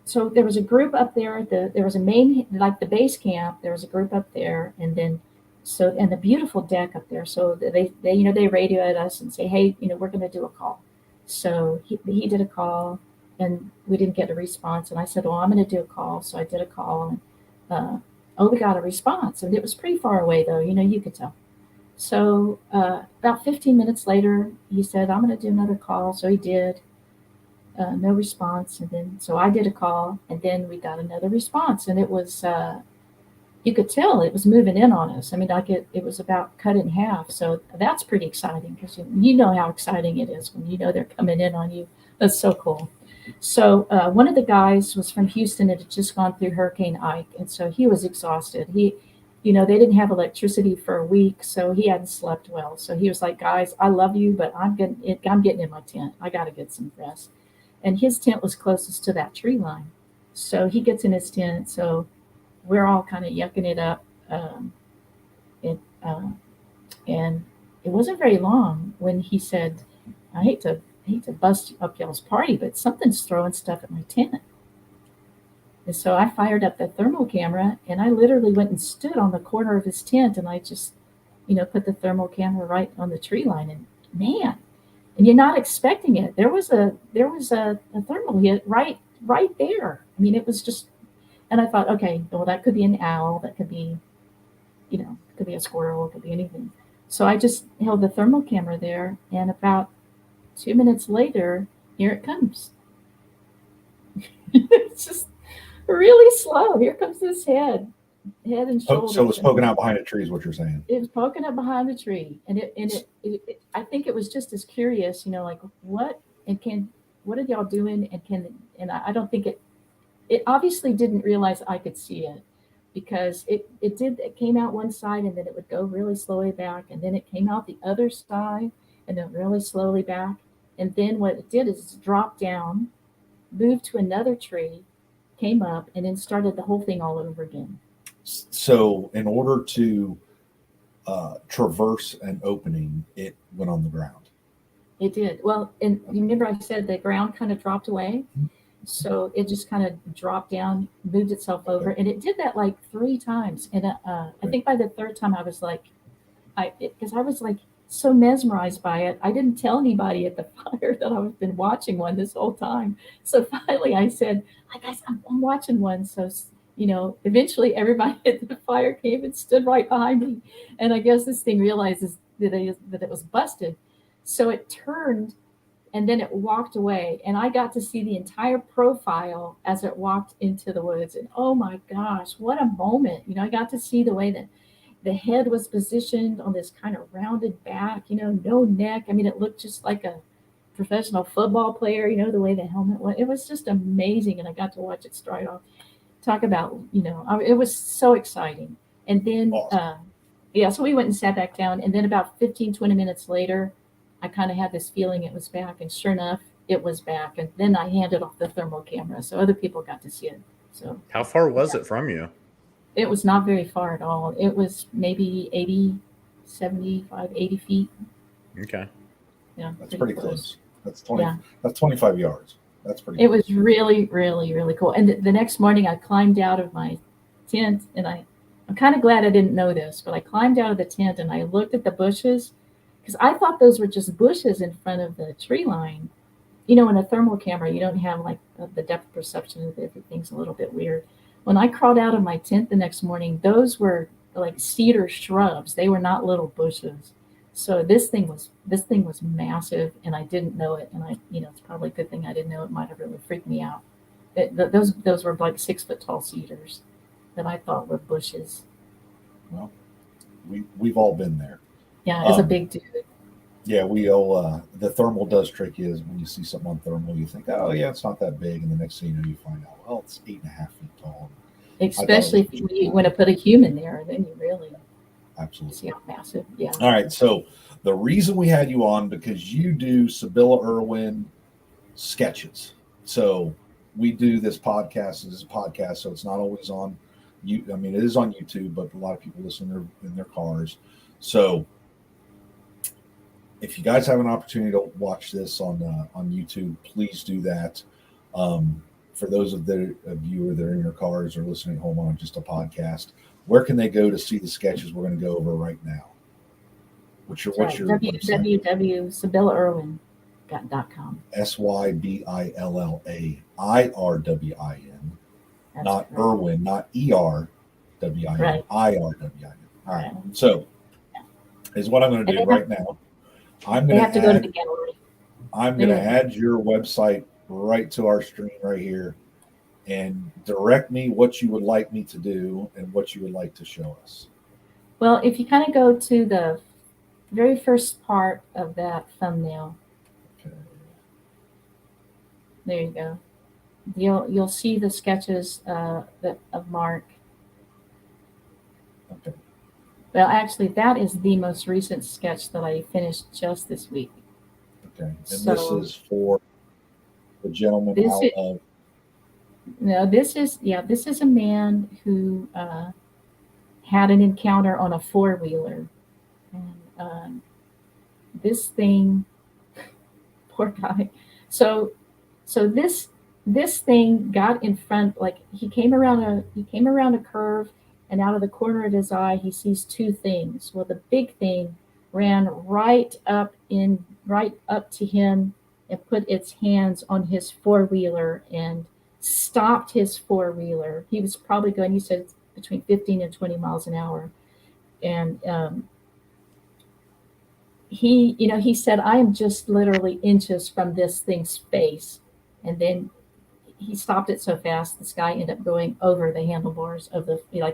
so there was a group up there. There was a main, like the base camp. There was a group up there, and then and the beautiful deck up there. So they radio at us and say, hey, you know, we're going to do a call. So he did a call, and we didn't get a response. And I said, well, I'm going to do a call. So I did a call, and we got a response, and it was pretty far away, though. You know, you could tell. So about 15 minutes later, he said, I'm going to do another call. So he did. no response. And then, so I did a call, and then we got another response, and it was, you could tell it was moving in on us. I mean, like it was about cut in half. So that's pretty exciting, because you know how exciting it is when you know they're coming in on you. That's so cool. So one of the guys was from Houston. It had just gone through Hurricane Ike, and so he was exhausted. They didn't have electricity for a week, so he hadn't slept well. So he was like, "Guys, I love you, but I'm getting in my tent. I got to get some rest." And his tent was closest to that tree line, so he gets in his tent. So we're all kind of yucking it up, it, and it wasn't very long when he said, "I hate to bust up y'all's party, but something's throwing stuff at my tent." And so I fired up the thermal camera, and I literally went and stood on the corner of his tent, and I just, put the thermal camera right on the tree line, and man, and you're not expecting it. There was a thermal hit right there. I mean, it was just, and I thought, okay, well, that could be an owl, that could be, it could be a squirrel, it could be anything. So I just held the thermal camera there, and about 2 minutes later, here it comes. It's just really slow. Here comes this head and shoulders. So it was poking out behind a tree is what you're saying. It was poking up behind the tree, and it I think it was just as curious, like what are y'all doing, and I don't think it obviously didn't realize I could see it, because it came out one side, and then it would go really slowly back, and then it came out the other side, and then really slowly back. And then what it did is drop down, moved to another tree, came up, and then started the whole thing all over again. So in order to traverse an opening, it went on the ground. It did. Well, and you remember I said the ground kind of dropped away? So it just kind of dropped down, moved itself over, and it did that like 3 times. And I think by the 3rd time I was like, because I was like so mesmerized by it, I didn't tell anybody at the fire that I've been watching one this whole time. So finally I said, "Hi guys, I'm watching one." So eventually everybody at the fire came and stood right behind me, and I guess this thing realizes that it was busted. So it turned, and then it walked away, and I got to see the entire profile as it walked into the woods. And oh my gosh, what a moment. I got to see the way that the head was positioned on this kind of rounded back, no neck. I mean, it looked just like a professional football player, the way the helmet went. It was just amazing, and I got to watch it stride off. Talk about, it was so exciting. And then, Awesome. So we went and sat back down, and then about 15, 20 minutes later, I kind of had this feeling it was back, and sure enough, it was back. And then I handed off the thermal camera, so other people got to see it. So how far was it from you? it was not very far at all. It was maybe 80, 75, 80 feet. Okay. Yeah, That's pretty close. That's 25 yards. That's pretty It close. was really, really, really cool. And the next morning I climbed out of my tent, and I'm kind of glad I didn't know this, but I climbed out of the tent and I looked at the bushes, because I thought those were just bushes in front of the tree line. In a thermal camera, you don't have like the depth perception of everything's a little bit weird. When I crawled out of my tent the next morning, those were like cedar shrubs. They were not little bushes. So this thing was massive, and I didn't know it. And it's probably a good thing I didn't know it. Might have really freaked me out. Those were like 6 foot tall cedars that I thought were bushes. Well, we've all been there. Yeah, it's a big dude. Yeah, we owe the thermal does trick you. Is when you see something on thermal, you think, oh yeah, it's not that big, and the next thing you know, you find out, well, it's 8.5 feet tall. Especially if you want to put a human there, then you really absolutely see how massive. Yeah. All right, so the reason we had you on, because you do Sybilla Irwin sketches. So we do this podcast. This is a podcast, so it's not always on you. I mean, it is on YouTube, but a lot of people listen in their cars. So if you guys have an opportunity to watch this on YouTube, please do that. For those of you that are in your cars or listening at home on just a podcast, where can they go to see the sketches we're going to go over right now? What's your www.SybillaIrwin.com. SYBILLAIRWIN, not correct. Irwin, not ERWIN, Right. IRWIN. All right, so is what I'm going to do right now. They have to go to the gallery. I'm going to add your website right to our screen right here and direct me what you would like me to do and what you would like to show us. Well, if you kind of go to the very first part of that thumbnail, Okay. there you go. You'll see the sketches of Mark. Okay. Well, actually, that is the most recent sketch that I finished just this week. Okay. And So this is for the gentleman this out is, of. no, this is a man who had an encounter on a four-wheeler, and this thing, poor guy. So this thing got in front, like he came around a curve, and out of the corner of his eye he sees two things. Well, the big thing ran right up to him and put its hands on his four-wheeler and stopped his four-wheeler. He was probably going, he said, between 15 and 20 miles an hour. And he said, I am just literally inches from this thing's face. And then he stopped it so fast, this guy ended up going over the handlebars of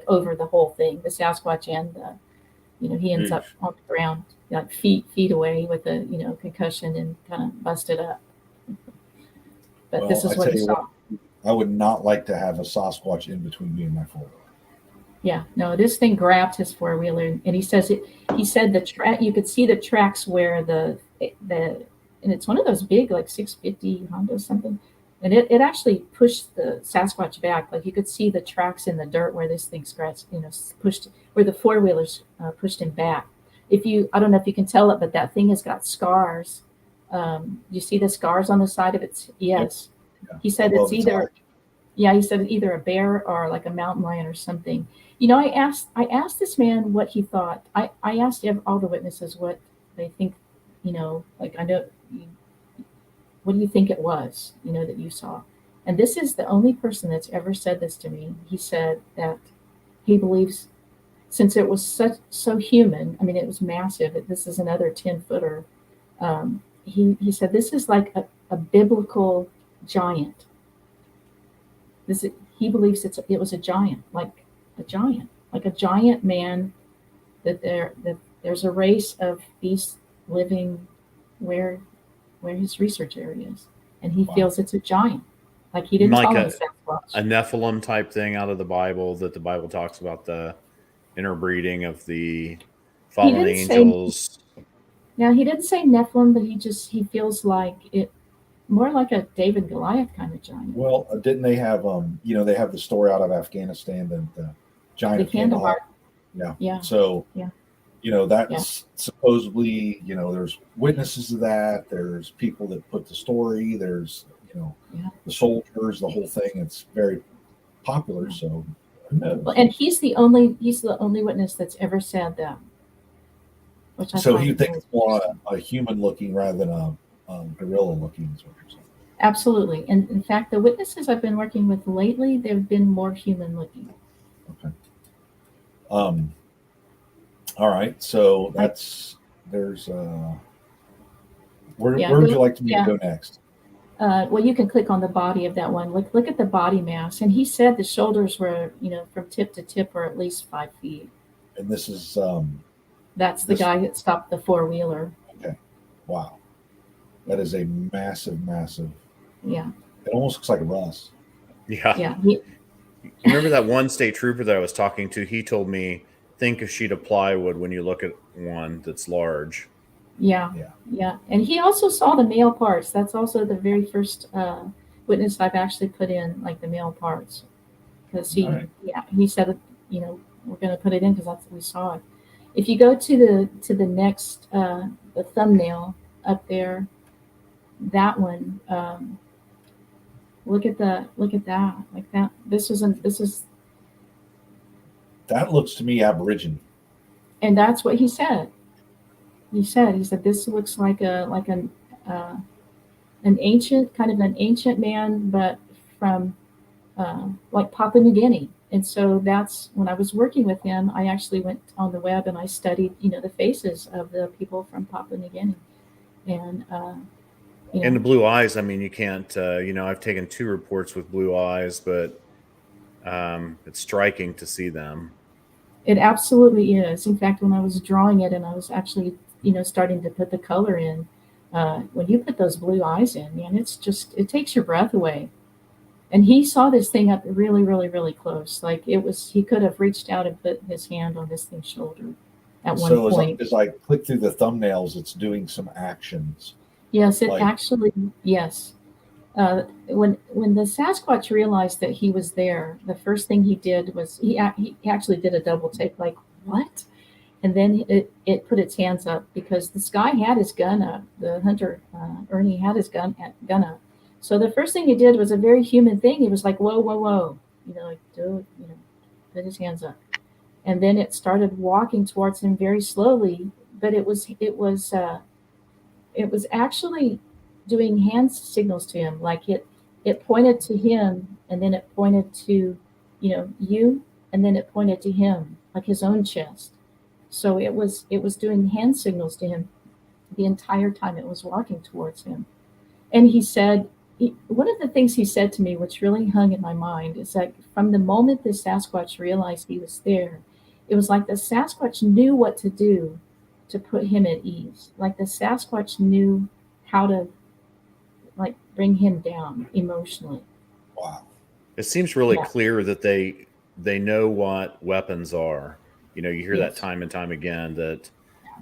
over the whole thing, the Sasquatch, and he ends up on the ground, like feet away with a, concussion and kind of busted up. But this is what he saw. I would not like to have a Sasquatch in between me and my four-wheeler. Yeah, no, this thing grabbed his four-wheeler, and he said the track, you could see the tracks where and it's one of those big, like 650 Honda something, and it actually pushed the Sasquatch back. Like you could see the tracks in the dirt where this thing scratched, pushed, where the four-wheelers pushed him back. I don't know if you can tell it, but that thing has got scars. You see the scars on the side of it? Yes. Yeah. He said it's either, he said either a bear or like a mountain lion or something. I asked this man what he thought. I asked all the witnesses what they think, like, I know, what do you think it was, that you saw? And this is the only person that's ever said this to me. He said that he believes, since it was so human, I mean, it was massive. This is another 10-footer. He said this is like a biblical giant. He believes it was a giant, like a giant man. That there's a race of beasts living where his research area is, and he feels it's a giant. Like he didn't call it a Nephilim type thing out of the Bible, that the Bible talks about the interbreeding of the fallen angels. Now, he didn't say Nephilim, but he feels like it, more like a David Goliath kind of giant. Well, didn't they have they have the story out of Afghanistan, the giant of Kandahar. Yeah. So that's supposedly, there's witnesses to that. There's people that put the story. There's the soldiers, the whole thing. It's very popular. So who knows? Well, and he's the only witness that's ever said that. So he thinks it's more a human looking rather than a gorilla looking. Is what you're saying. Absolutely. And in fact, the witnesses I've been working with lately, they've been more human looking. Okay. All right. So there's where would you like me to go next? Well, you can click on the body of that one. Look at the body mass. And he said the shoulders were, from tip to tip are at least 5 feet. And this is that's the guy that stopped the four-wheeler. Okay. Wow. That is a massive. Yeah. It almost looks like a Russ. Yeah. Yeah. You remember that one state trooper that I was talking to? He told me, think a sheet of plywood when you look at one that's large. Yeah. And he also saw the male parts. That's also the very first witness I've actually put in, like the male parts. Because he said, we're going to put it in because that's what we saw it. If you go to the next the thumbnail up there, that one, look at that, like that. This is that looks to me Aborigine. And that's what he said. He said this looks like an ancient man, but from like Papua New Guinea. And so that's when I was working with him, I actually went on the web and I studied, the faces of the people from Papua New Guinea. And You And the know, blue eyes, I mean, you can't, I've taken 2 reports with blue eyes, but it's striking to see them. it absolutely is. In fact, when I was drawing it and I was actually, starting to put the color in, when you put those blue eyes in, man, it takes your breath away. And he saw this thing up really, really, really close. Like he could have reached out and put his hand on this thing's shoulder at one So point. as I click through the thumbnails, it's doing some actions. Yes, it Like, actually, yes. When the Sasquatch realized that he was there, the first thing he did was he actually did a double take, like what? And then it put its hands up because this guy had his gun up. The hunter Ernie had his gun up. So the first thing he did was a very human thing. He was like, whoa, whoa, whoa, like dude, put his hands up. And then it started walking towards him very slowly, but it was actually doing hand signals to him, like it pointed to him, and then it pointed to you, and then it pointed to him, like his own chest. So it was doing hand signals to him the entire time it was walking towards him. And he said, one of the things he said to me, which really hung in my mind, is that from the moment the Sasquatch realized he was there, it was like the Sasquatch knew what to do to put him at ease. Like the Sasquatch knew how to like bring him down emotionally. wow. It seems really Yeah. clear that they know what weapons are. You hear that Yes. time and time again that,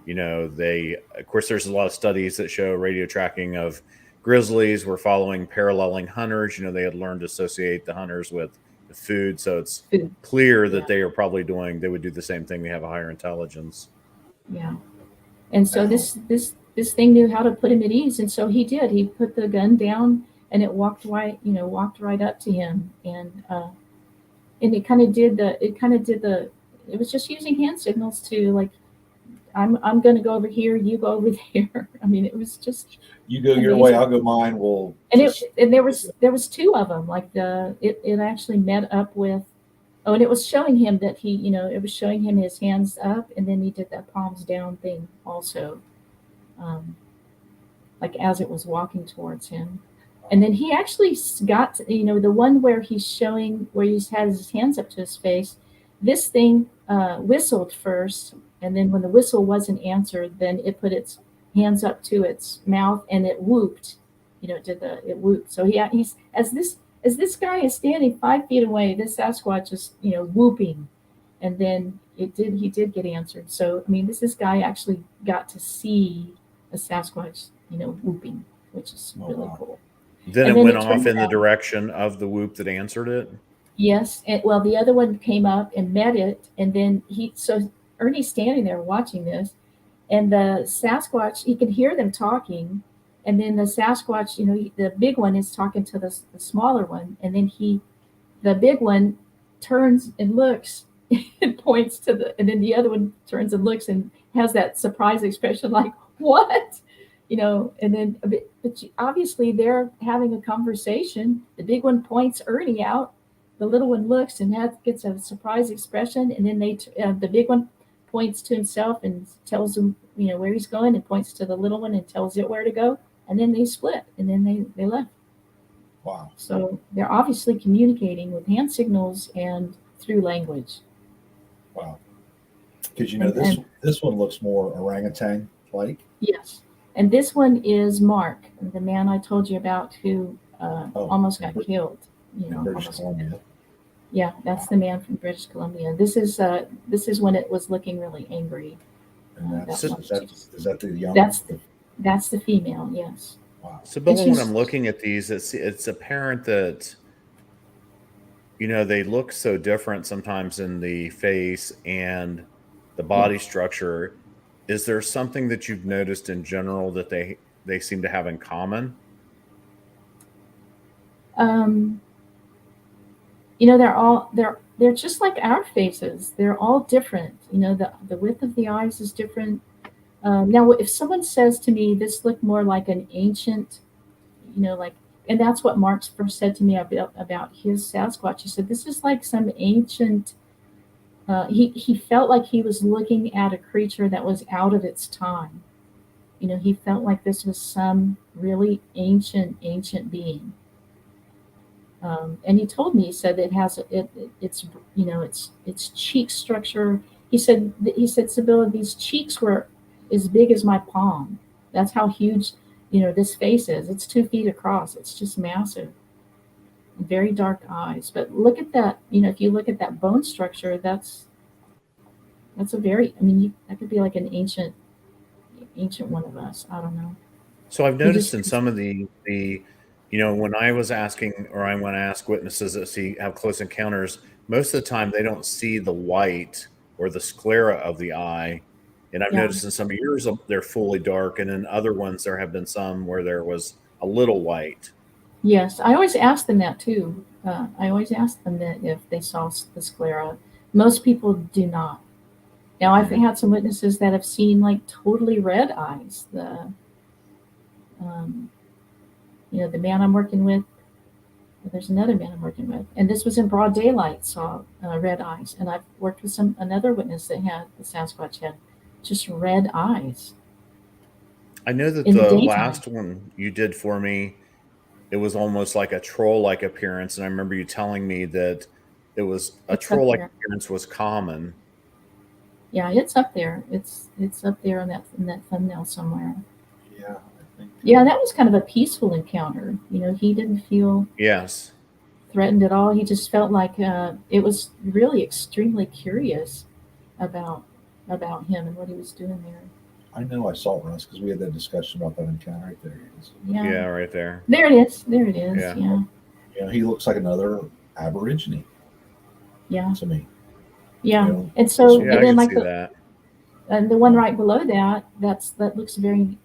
they, of course, there's a lot of studies that show radio tracking of grizzlies were following paralleling hunters. They had learned to associate the hunters with the food. So it's Food. clear that Yeah. they would do the same thing. They have a higher intelligence. Yeah. And so Now, this thing knew how to put him at ease, and so he did. He put the gun down, and it walked right up to him, and it was just using hand signals to like, I'm going to go over here, you go over there. I mean, it was just you go your amazing. way, I'll go mine. We'll And just, there was two of them. Like it actually met up with. Oh, and it was showing him that it was showing him his hands up, and then he did that palms down thing also, like as it was walking towards him. And then he actually got, the one where he's showing, where he has his hands up to his face. This thing whistled first, and then when the whistle wasn't answered, then it put its hands up to its mouth and it whooped. It whooped. So he's as this guy is standing 5 feet away, this Sasquatch is whooping, and then he did get answered. So I mean, this guy actually got to see a Sasquatch whooping, which is really cool. Then And it then went it off turns in the out- direction of the whoop that answered it. Yes, well, the other one came up and met it, and then so Ernie's standing there watching this, and the Sasquatch, he can hear them talking, and then the Sasquatch, the big one is talking to the smaller one, and then the big one turns and looks and points to and then the other one turns and looks and has that surprise expression, like what, and then but obviously they're having a conversation. The big one points Ernie out. The little one looks and gets a surprise expression, and then the big one points to himself and tells him, where he's going, and points to the little one and tells it where to go, and then they split, and then they left. wow. So they're obviously communicating with hand signals and through language. Wow. Because this one looks more orangutan like. Yes, and this one is Mark, the man I told you about who almost got killed. In British Columbia. Yeah, that's the man from British Columbia. This is when it was looking really angry. And is that the young? That's the female. Yes. Wow. Sybilla, when I'm looking at these, it's apparent that they look so different sometimes in the face and the body structure. Is there something that you've noticed in general that they seem to have in common? They're just like our faces. They're all different. The width of the eyes is different. Now, if someone says to me, this looked more like an ancient, and that's what Mark first said to me about his Sasquatch. He said, this is like some ancient, he felt like he was looking at a creature that was out of its time. He felt like this was some really ancient being. And he told me, he said it has it's its cheek structure. He said, Sybilla, these cheeks were as big as my palm. That's how huge this face is. It's 2 feet across. It's just massive. Very dark eyes. But look at that. If you look at that bone structure, that's a very. That could be like an ancient one of us. I don't know. So I've noticed in some of the when I was asking, or I want to ask witnesses that have close encounters, most of the time they don't see the white or the sclera of the eye. And I've noticed in some of yours they're fully dark, and in other ones there have been some where there was a little white. Yes, I always ask them that too. I always ask them that if they saw the sclera. Most people do not. Now, I've had some witnesses that have seen like totally red eyes. The man I'm working with, there's another man I'm working with, and this was in broad daylight, saw red eyes. And I've worked with another witness that had the Sasquatch had just red eyes. I know that the last one you did for me, it was almost like a troll-like appearance, and I remember you telling me that it was a troll-like appearance was common. Yeah, it's up there. It's up there in that thumbnail somewhere. Yeah, I think. Yeah, that was kind of a peaceful encounter. He didn't feel threatened at all. He just felt like it was really extremely curious about him and what he was doing there. I know I saw Russ because we had that discussion about that encounter. Right there he is. Yeah, right there. There it is. There it is. Yeah. Yeah, he looks like another Aborigine. Yeah. To me. Yeah. And so, and then like and the one right below that looks very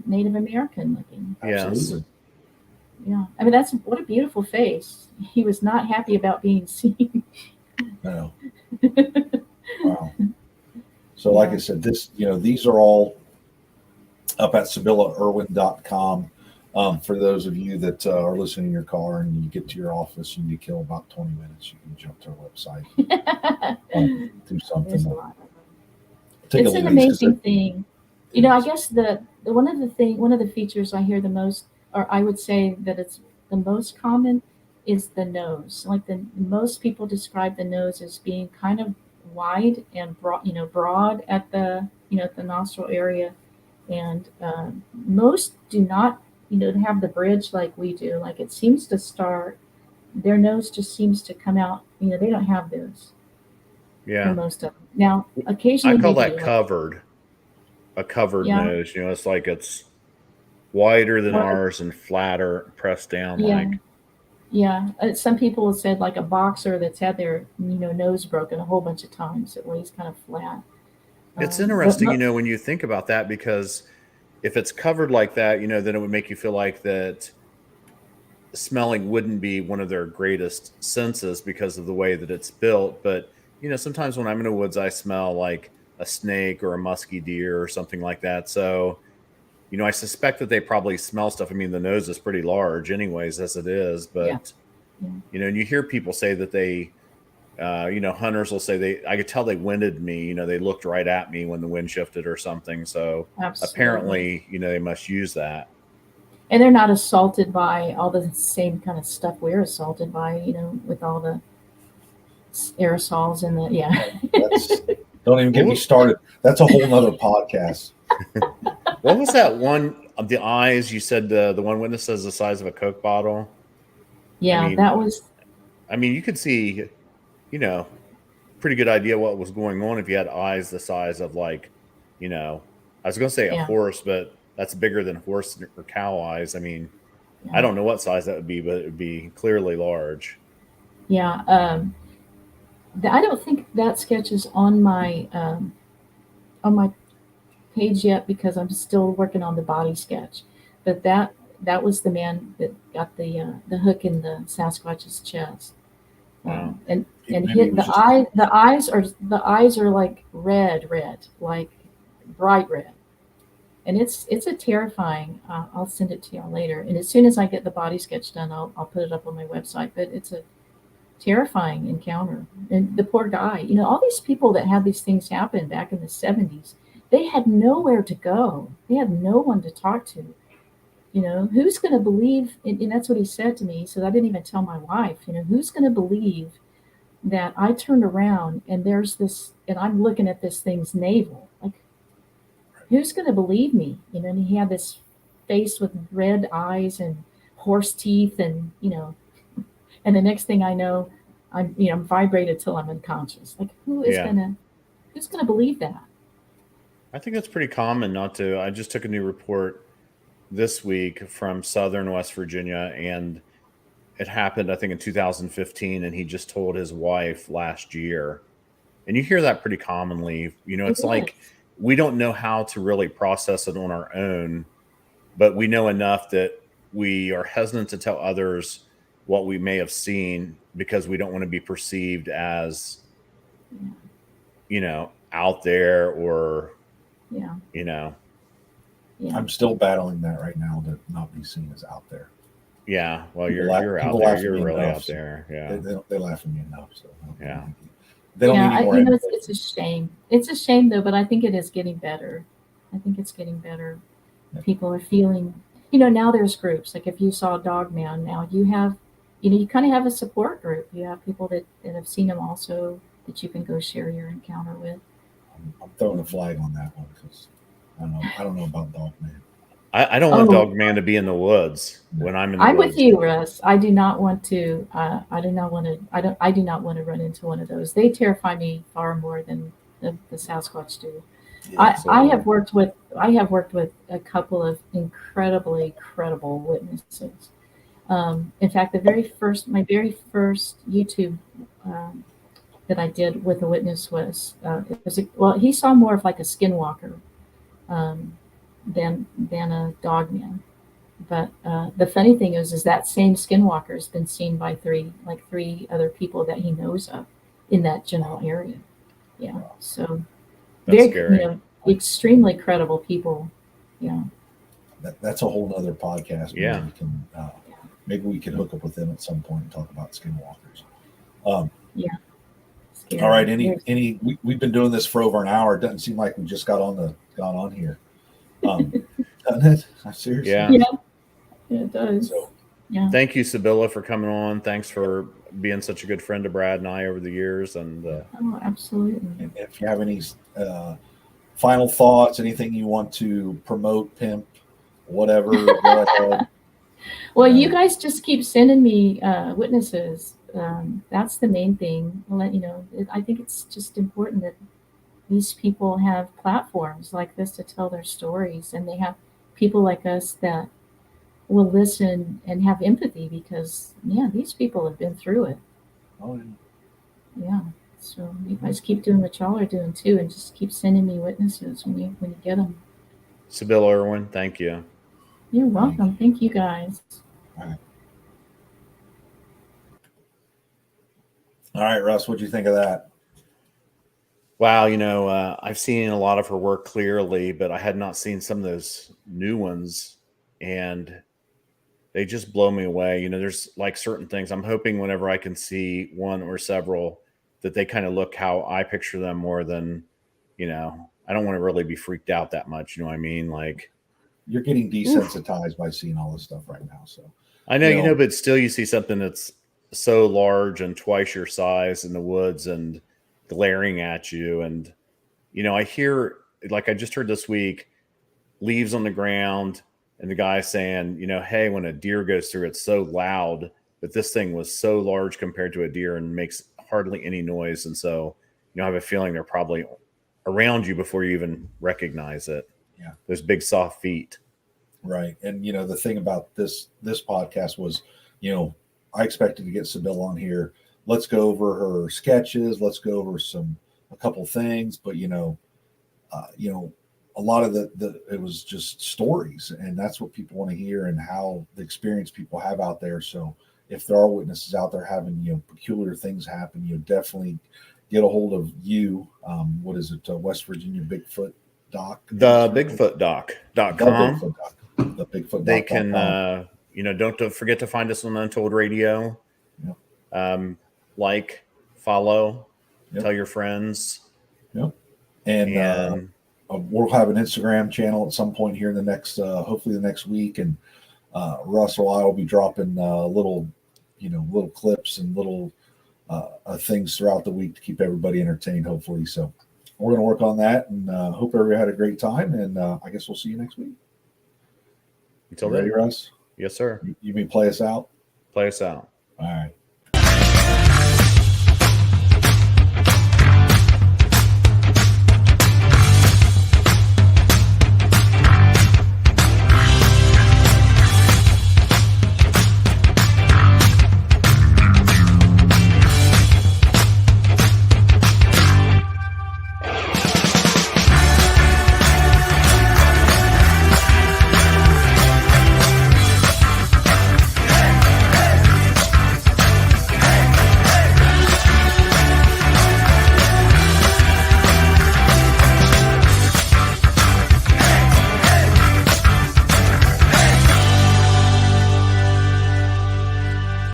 Native American looking. Absolutely. Yeah. What a beautiful face. He was not happy about being seen. No. Wow. So like I said, these are all up at SybillaIrwin.com. For those of you that are listening in your car and you get to your office and you kill about 20 minutes, you can jump to our website and do something. It's an amazing thing. I guess one of the features I hear the most, or I would say that it's the most common, is the nose. Like most people describe the nose as being kind of wide and broad at the the nostril area, and most do not have the bridge like we do. Like it seems to start, their nose just seems to come out. They don't have those. Yeah, for most of them. Now, occasionally I call that covered. A covered nose. It's like it's wider than ours and flatter, pressed down like. Yeah, some people have said like a boxer that's had their nose broken a whole bunch of times. It lays kind of flat. It's interesting, when you think about that, because if it's covered like that, then it would make you feel like that smelling wouldn't be one of their greatest senses because of the way that it's built. But sometimes when I'm in the woods, I smell like a snake or a musky deer or something like that. So I suspect that they probably smell stuff. I mean, the nose is pretty large anyways, as it is. But, and you hear people say that they, hunters will say I could tell they winded me. They looked right at me when the wind shifted or something. So apparently, they must use that. And they're not assaulted by all the same kind of stuff we're assaulted by, with all the aerosols and don't even get me started. That's a whole nother podcast. What was that one of the eyes? You said the one witness says the size of a Coke bottle. Yeah, that was. You could see, pretty good idea what was going on if you had eyes the size of I was going to say a horse, but that's bigger than horse or cow eyes. I don't know what size that would be, but it would be clearly large. Yeah. I don't think that sketch is on my page yet because I'm still working on the body sketch. But that was the man that got the hook in the Sasquatch's chest, and hit the eye. The eyes are like red, like bright red, and it's a terrifying. I'll send it to y'all later, and as soon as I get the body sketch done, I'll put it up on my website. But it's a terrifying encounter, and the poor guy. All these people that had these things happen back in the 70s. they had nowhere to go. They had no one to talk to. Who's going to believe? And that's what he said to me. He said, I didn't even tell my wife, who's going to believe that I turned around and there's this, and I'm looking at this thing's navel. Like, who's going to believe me? And he had this face with red eyes and horse teeth, and and the next thing I know, I'm vibrated till I'm unconscious. Like, who's gonna believe that? I think it's pretty common not to. I just took a new report this week from Southern West Virginia, and it happened, I think, in 2015, and he just told his wife last year. And you hear that pretty commonly. It's like we don't know how to really process it on our own, but we know enough that we are hesitant to tell others what we may have seen because we don't want to be perceived as, out there or, I'm stistill battling that right now, to not be seen as out there. Yeah, well, you're out there. You're really out there. Yeah, they laugh at me enough. So yeah, they don't need any more. It's a shame. It's a shame though, but I think it is getting better. I think it's getting better. Yeah. People are feeling. Now there's groups. Like if you saw Dogman, now you have, you kind of have a support group. You have people that have seen him also that you can go share your encounter with. I'm throwing a flag on that one because I don't know about Dogman. I don't want Dogman to be in the woods when I'm in the woods. I'm woods. with you, Russ. I do not want to. I do not want to run into one of those. They terrify me far more than the Sasquatch do. Yeah, I have worked with a couple of incredibly credible witnesses. In fact, my very first YouTube that I did with a witness was he saw more of like a skinwalker than a dogman. But the funny thing is that same skinwalker has been seen by three other people that he knows of in that general area. Yeah, so that's scary. Extremely credible people. Yeah, that's a whole other podcast. Yeah, maybe we can hook up with them at some point and talk about skinwalkers. Yeah. Scary. All right. We've been doing this for over an hour. It doesn't seem like we just got on here. Doesn't it? Seriously. Yeah. Yeah, it does. So, yeah. Thank you, Sybilla, for coming on. Thanks for being such a good friend to Brad and I over the years. And absolutely. And if you have any final thoughts, anything you want to promote, pimp, whatever, go ahead. Well, you guys just keep sending me witnesses. That's the main thing. I think it's just important that these people have platforms like this to tell their stories, and they have people like us that will listen and have empathy because, these people have been through it. Oh, yeah. So you guys keep doing what y'all are doing too, and just keep sending me witnesses when you get them. Sybilla Irwin, thank you. You're welcome. Thank you, guys. All right, Russ, what'd you think of that? Wow, I've seen a lot of her work clearly, but I had not seen some of those new ones, and they just blow me away. There's like certain things I'm hoping whenever I can see one or several that they kind of look how I picture them more than, I don't want to really be freaked out that much. You know what I mean? Like, you're getting desensitized by seeing all this stuff right now. So I know, but still you see something that's so large and twice your size in the woods and glaring at you. And, I hear, like I just heard this week, leaves on the ground and the guy saying, hey, when a deer goes through, it's so loud, but this thing was so large compared to a deer and makes hardly any noise. And so, I have a feeling they're probably around you before you even recognize it. Yeah. Those big soft feet. Right. And, the thing about this podcast was, I expected to get Sybilla on here. Let's go over her sketches. Let's go over a couple things, but, a lot of it was just stories, and that's what people want to hear and how the experience people have out there. So if there are witnesses out there having, peculiar things happen, definitely get a hold of you. What is it? West Virginia Bigfoot Doc. The BigfootDoc.com. The Bigfoot. They can, don't forget to find us on Untold Radio. Yep. Follow, tell your friends. Yep. And we'll have an Instagram channel at some point here in the next, hopefully the next week. And Russ or I will be dropping little clips and little things throughout the week to keep everybody entertained, hopefully. So we're going to work on that, and hope everybody had a great time. And I guess we'll see you next week. Until you ready, then, Russ? yes, sir. You mean play us out? Play us out. All right.